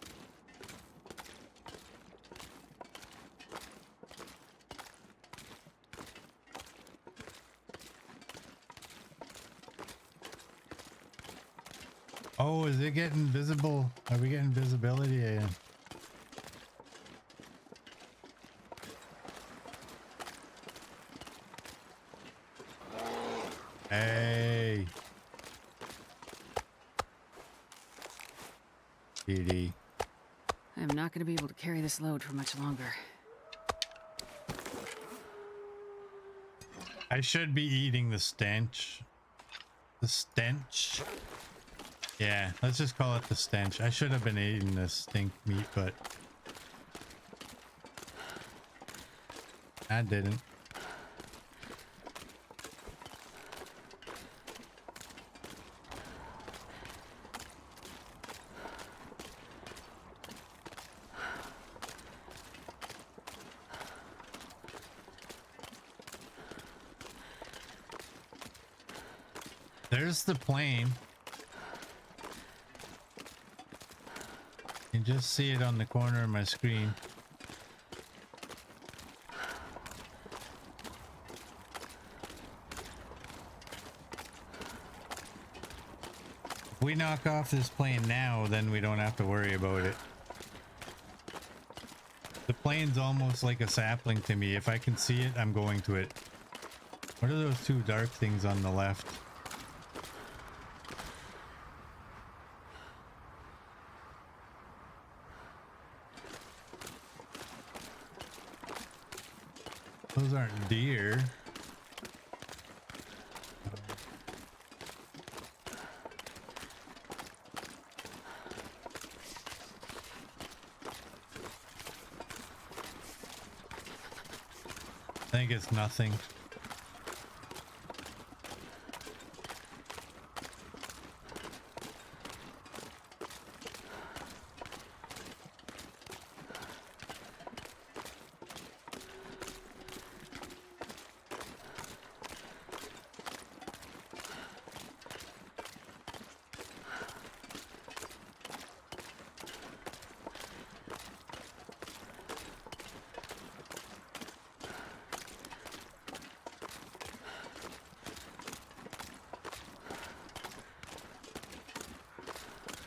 Oh, is it getting visible? Are we getting visibility in? Hey. PD.
I'm not going to be able to carry this load for much longer.
I should be eating the stench. The stench? Yeah, let's just call it the stench. I should have been eating the stink meat, but I didn't. There's the plane. You can just see it on the corner of my screen. If we knock off this plane now, then we don't have to worry about it. plane's almost like a sapling to me. If I can see it, I'm going to it. What are those two dark things on the left? Those aren't deer. I think it's nothing.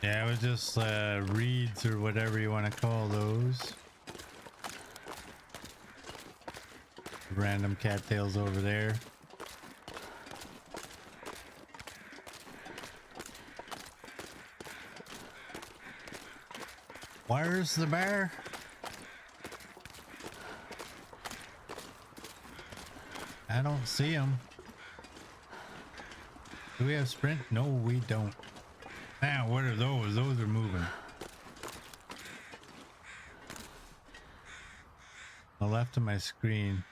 Yeah, it was just reeds or whatever you want to call those. Random cattails over there. Where's the bear? I don't see him. Do we have sprint? No, we don't. Now, what are those? Those are moving. On the left of my screen.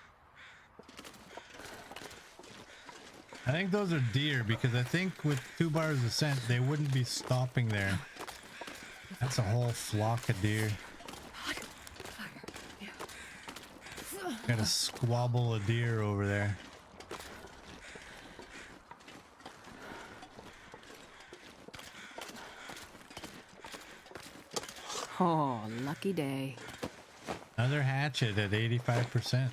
I think those are deer because I think with 2 bars of scent, they wouldn't be stopping there. That's a whole flock of deer. Got a squabble of deer over there.
Oh, lucky day.
Another hatchet at 85%.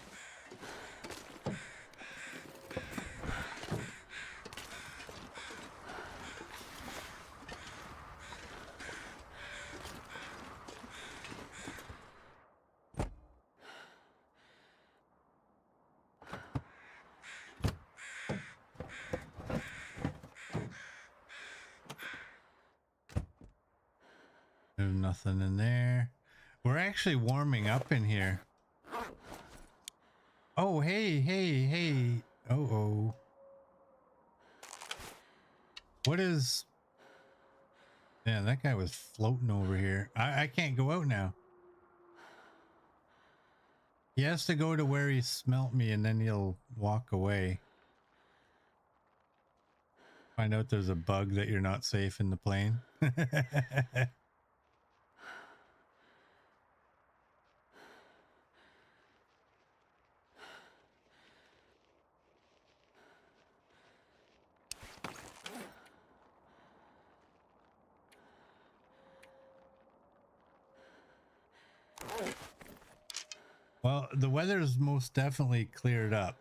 There's nothing in there. We're actually warming up in here. Oh, hey, hey, hey. Oh. What is... Yeah, that guy was floating over here. I can't go out now. He has to go to where he smelt me and then he'll walk away. Find out there's a bug that you're not safe in the plane. Well, the weather's most definitely cleared up.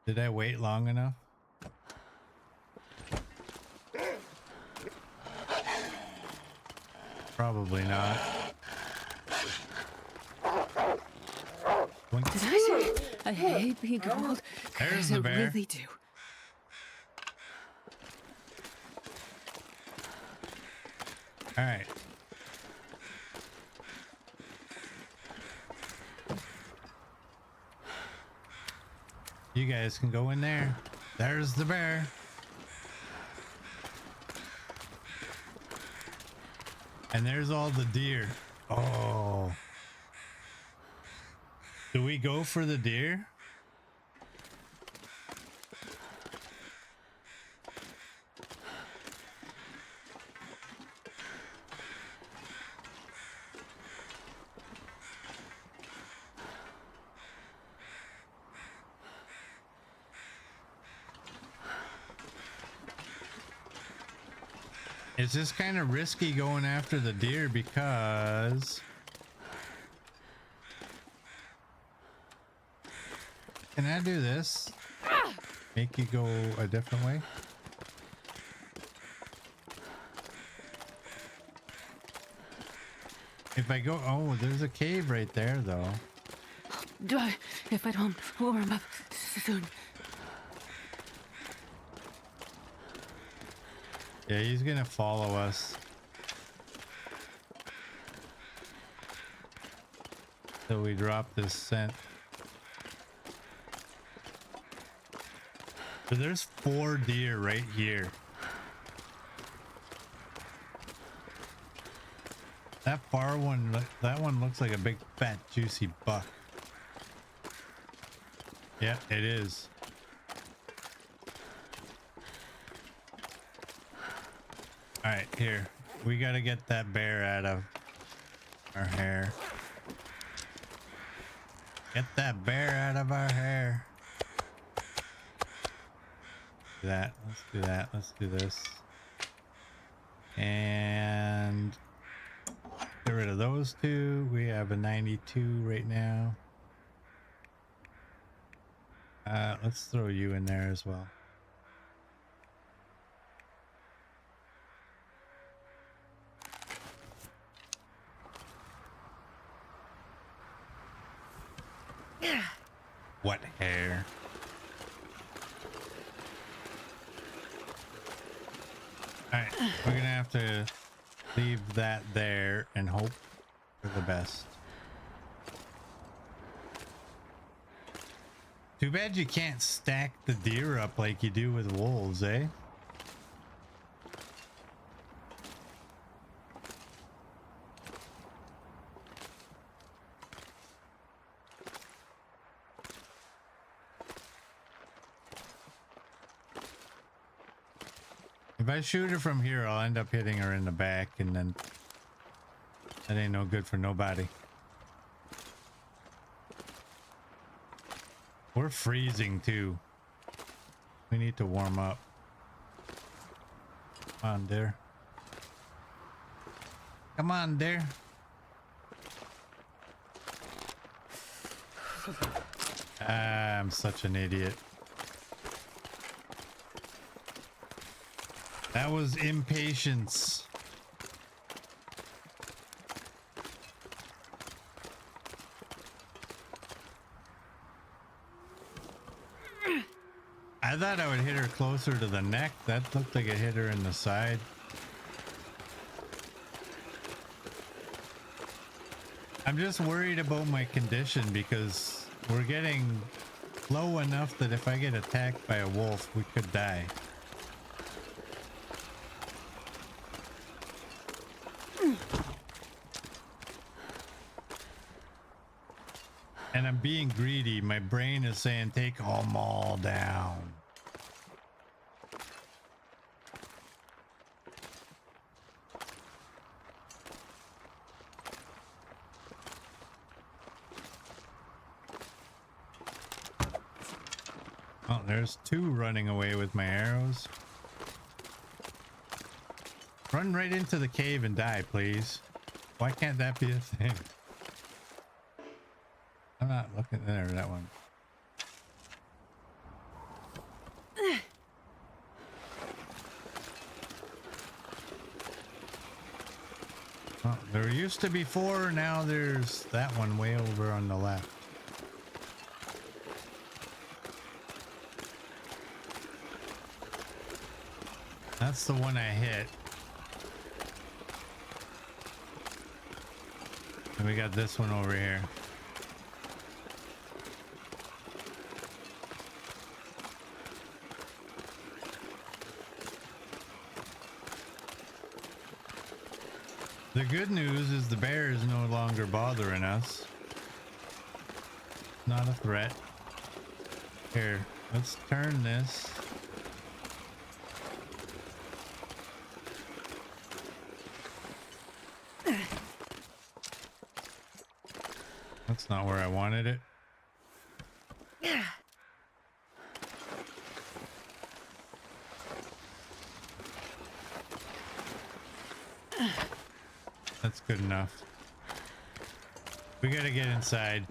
Did I wait long enough? Probably not.
Did I say I hate being cold?
There's
'Cause
the
I
bear.
really do.
All right. You guys can go in there. There's the bear. And there's all the deer. Oh. Do we go for the deer? It's just kind of risky going after the deer because... Can I do this? make you go a different way? If I go, oh, there's a cave right there, though.
Die if I don't warm up soon.
Yeah, he's gonna follow us. So we drop this scent. So there's 4 deer right here. That far one, that one looks like a big fat juicy buck. Yeah, it is. All right, here. We got to get that bear out of our hair. Get that bear out of our hair. Do that. Let's do that. Let's do this. And get rid of those 2. We have a 92 right now. Let's throw you in there as well. What hair? Alright, we're gonna have to leave that there and hope for the best. Too bad you can't stack the deer up like you do with wolves, eh? If I shoot her from here, I'll end up hitting her in the back, and then that ain't no good for nobody. We're freezing too. We need to warm up. Come on, dear. Come on, dear. I'm such an idiot. That was impatience. I thought I would hit her closer to the neck. That looked like it hit her in the side. I'm just worried about my condition because we're getting low enough that if I get attacked by a wolf, we could die. And I'm being greedy. My brain is saying, take them all down. Oh, there's 2 running away with my arrows. Run right into the cave and die, please. Why can't that be a thing? I'm not looking there, that one. Oh, there used to be 4, now there's that one way over on the left. That's the one I hit. And we got this one over here. The good news is the bear is no longer bothering us. Not a threat. Here, let's turn this. That's not where I wanted it. That's good enough. We gotta get inside.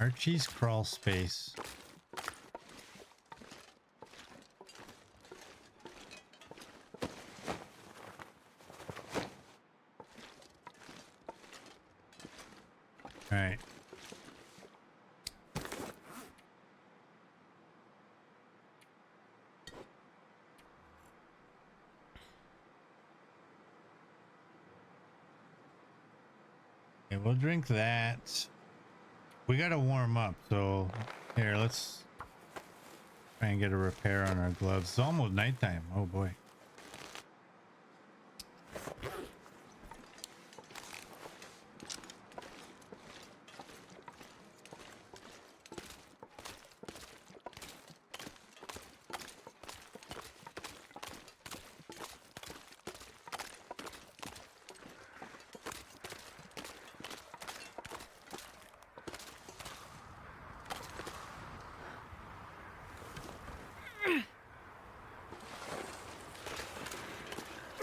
Archie's crawl space. All right. Okay, we'll drink that. We gotta warm up, so here, let's try and get a repair on our gloves. It's almost nighttime. Oh boy.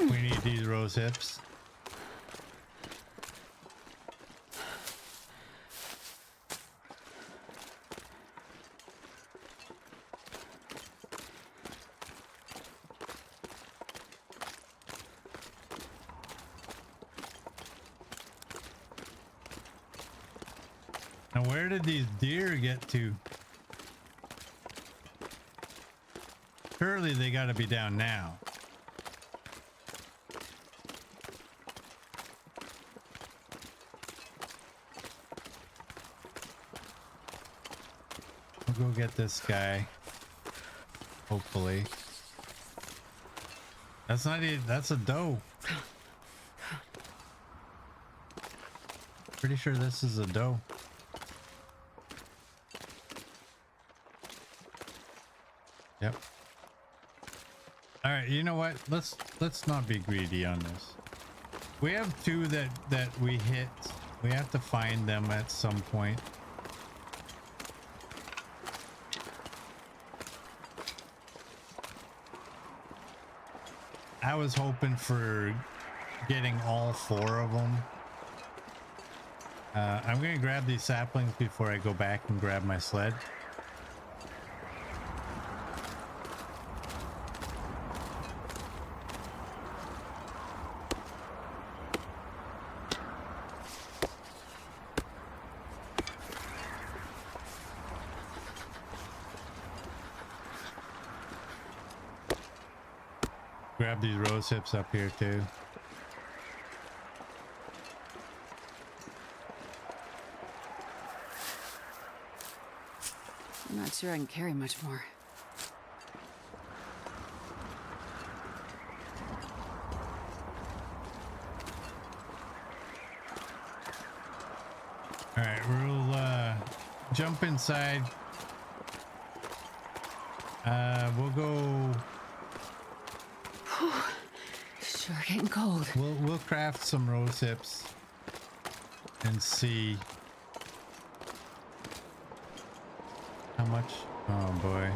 We need these rose hips. Now where did these deer get to? Surely they gotta be down now. We'll go get this guy. Hopefully. That's not it. That's a doe. Pretty sure this is a doe. Yep. All right, you know what? Let's not be greedy on this. We have two that we hit. We have to find them at some point. I was hoping for getting all four of them. I'm gonna grab these saplings before I go back and grab my sled. Grab these rose hips up here too.
I'm not sure I can carry much more.
All right, we'll jump inside. We'll go.
Sure getting cold.
We'll craft some rose hips and see how much. Oh boy.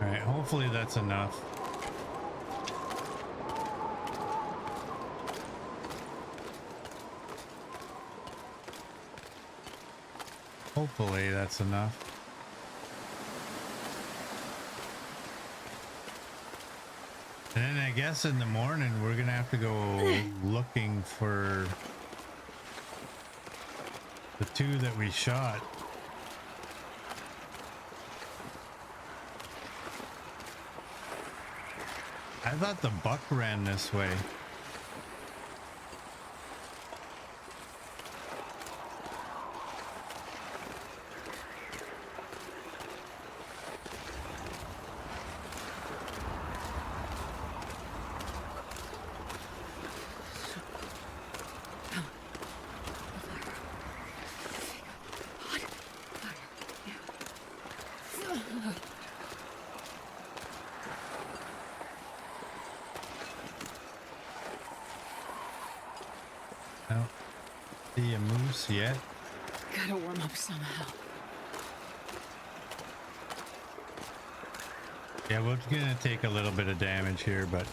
All right, hopefully that's enough. Hopefully that's enough. And then I guess in the morning we're gonna have to go looking for the two that we shot. I thought the buck ran this way. Don't see a moose yet.
Gotta warm up somehow.
Yeah, we're gonna take a little bit of damage here, but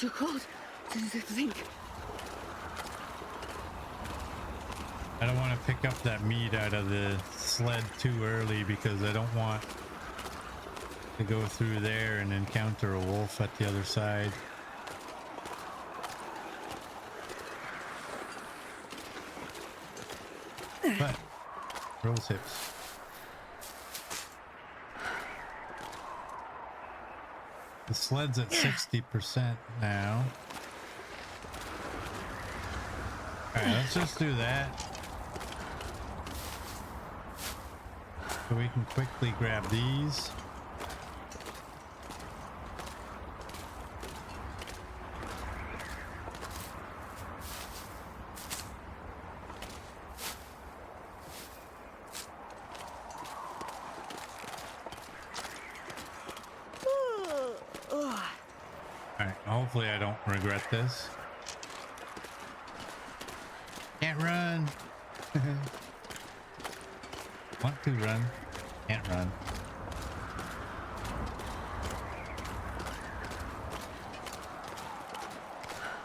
so cold. Didn't I blink?
I don't want to pick up that meat out of the sled too early because I don't want to go through there and encounter a wolf at the other side. But rose hips. The sled's at 60% now. All right, let's just do that. So we can quickly grab these. Alright, hopefully I don't regret this. Can't run. Want to run. Can't run.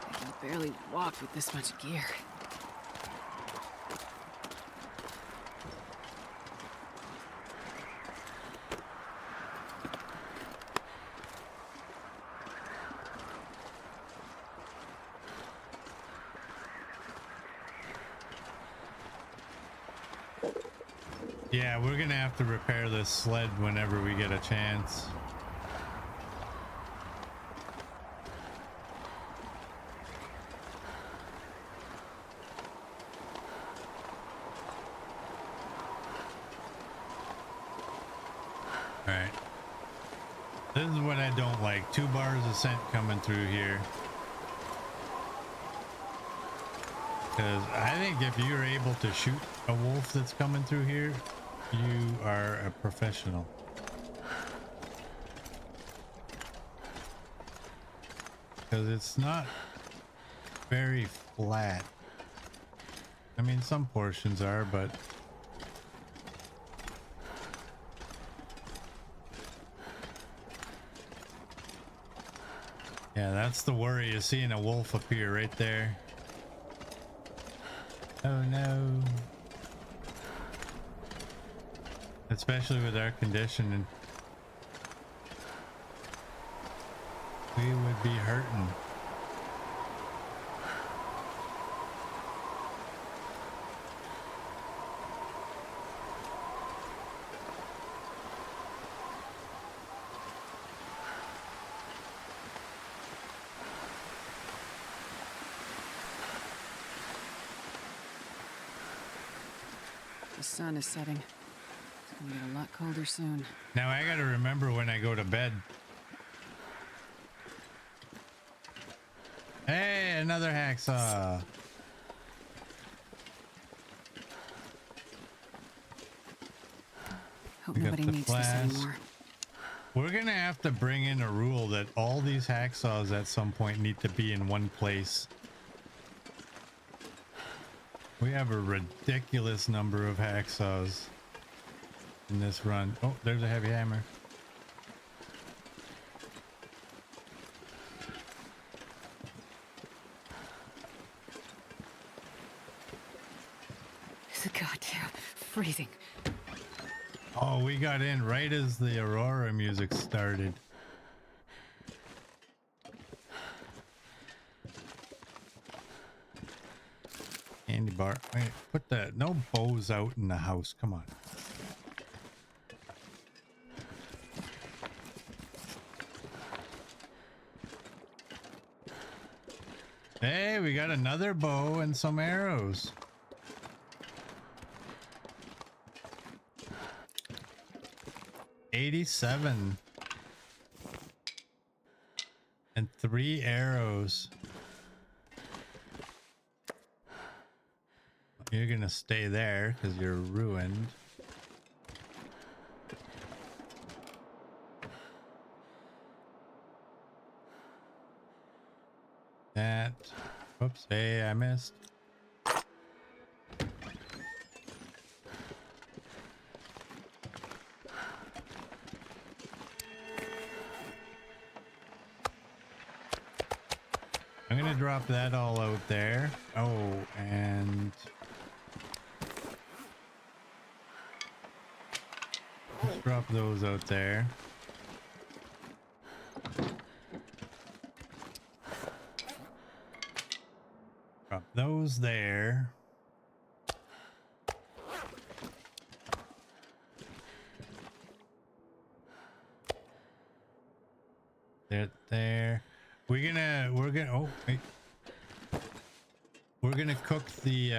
I can barely walk with this much gear.
Yeah, we're gonna have to repair this sled whenever we get a chance. Alright. This is what I don't like. 2 bars of scent coming through here. Because I think if you're able to shoot a wolf that's coming through here, you are a professional. Because it's not very flat. I mean, some portions are, but yeah, that's the worry, is seeing a wolf appear right there. Oh no. Especially with our condition, we would be hurting.
The sun is setting. It's gonna get a lot colder soon.
Now I gotta remember when I go to bed. Hey, another hacksaw.
Hope
We got
nobody
the
needs this
flask.
anymore.
We're gonna have to bring in a rule that all these hacksaws at some point need to be in one place. We have a ridiculous number of hacksaws in this run. Oh, there's a heavy hammer.
It's goddamn freezing.
Oh, we got in right as the Aurora music started. Candy bar. Wait, put the no bows out in the house. Come on. Hey, we got another bow and some arrows. $87 and 3 arrows. You're gonna stay there because you're ruined. That. Whoops. Hey, I missed. gonna drop that all out there. Oh, and let's drop those out there. Drop those there. There. We're gonna oh wait. We're gonna cook the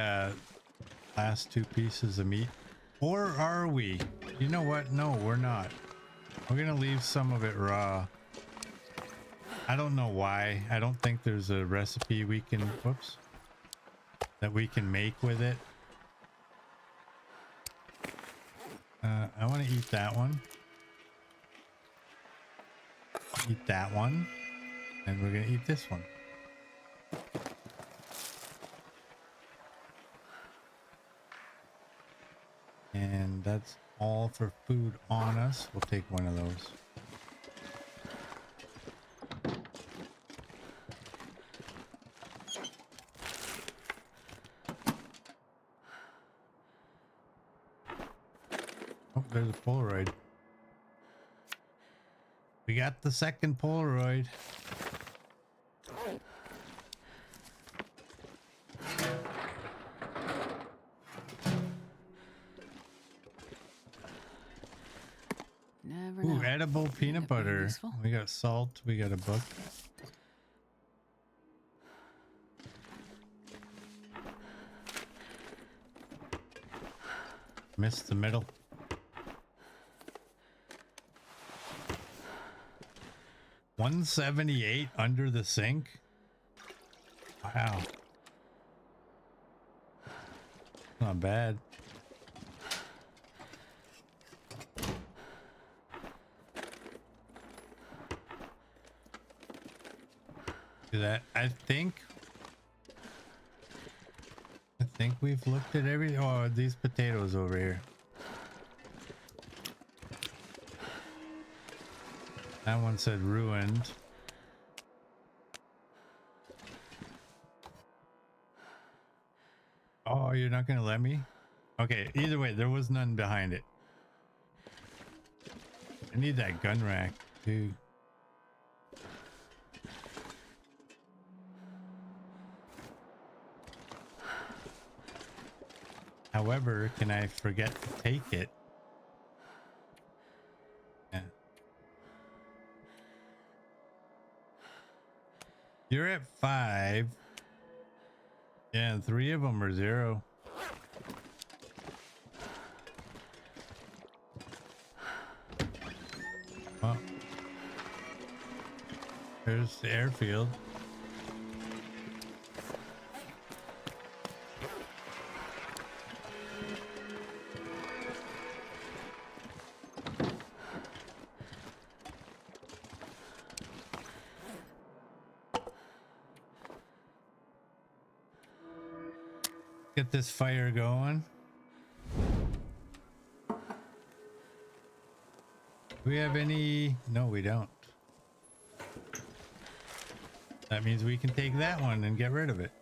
last 2 pieces of meat. Or are we? You know what? No, we're not. We're gonna leave some of it raw. I don't know why. I don't think there's a recipe we can whoops that we can make with it. I want to eat that one. Eat that one, and we're gonna eat this one. And that's all for food on us. We'll take one of those. Oh, there's a Polaroid. We got the second Polaroid.
Never
Ooh,
know.
edible peanut
being
butter.
useful.
We got salt. We got a book. Missed the middle. $178 under the sink. Wow. Not bad. Do that. I think we've looked at every. Oh, these potatoes over here. That one said ruined. Oh, you're not gonna let me? Okay, either way, there was none behind it. I need that gun rack too. However, can I forget to take it? Yeah. You're at 5. Yeah, and 3 of them are 0. Well, there's the airfield. Get this fire going. Do we have any? No, we don't. That means we can take that one and get rid of it.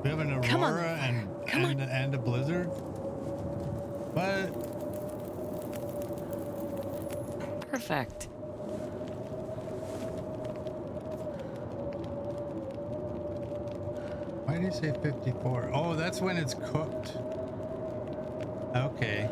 We have an
Come on,
aurora and a blizzard. What?
Perfect.
Why do you say 54? Oh, that's when it's cooked. Okay.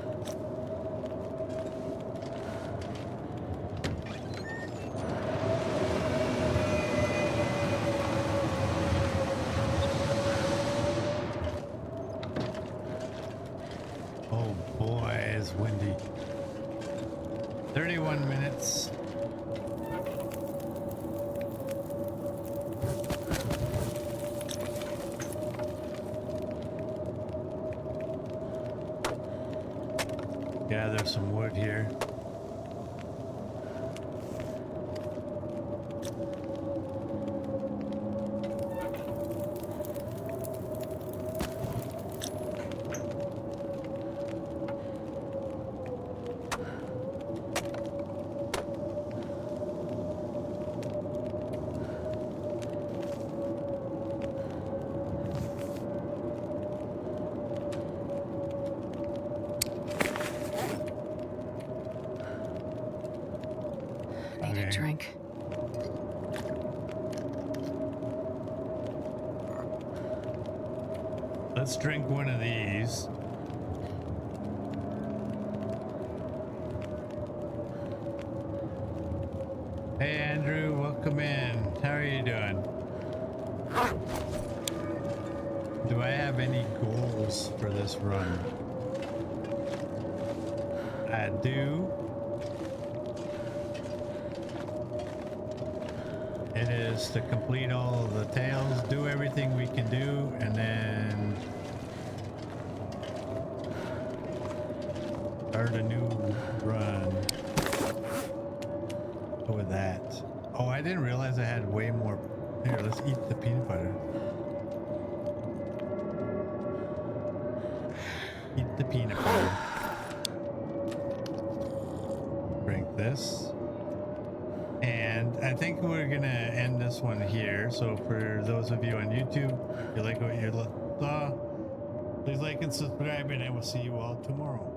Oh boy, it's windy. 31 minutes. Gather some wood here.
Need a
Okay.
drink.
Let's drink one of these. Hey Andrew, welcome in. How are you doing? Do I have any goals for this run? I do. It is to complete all of the tails, do everything we can do, and then start a new run. Go with that. Oh, I didn't realize I had way more. Here, let's eat the peanut butter. Eat the peanut butter. Drink this. And I think we're gonna end this one here. So for those of you on YouTube, if you like what you saw, please like and subscribe, and I will see you all tomorrow.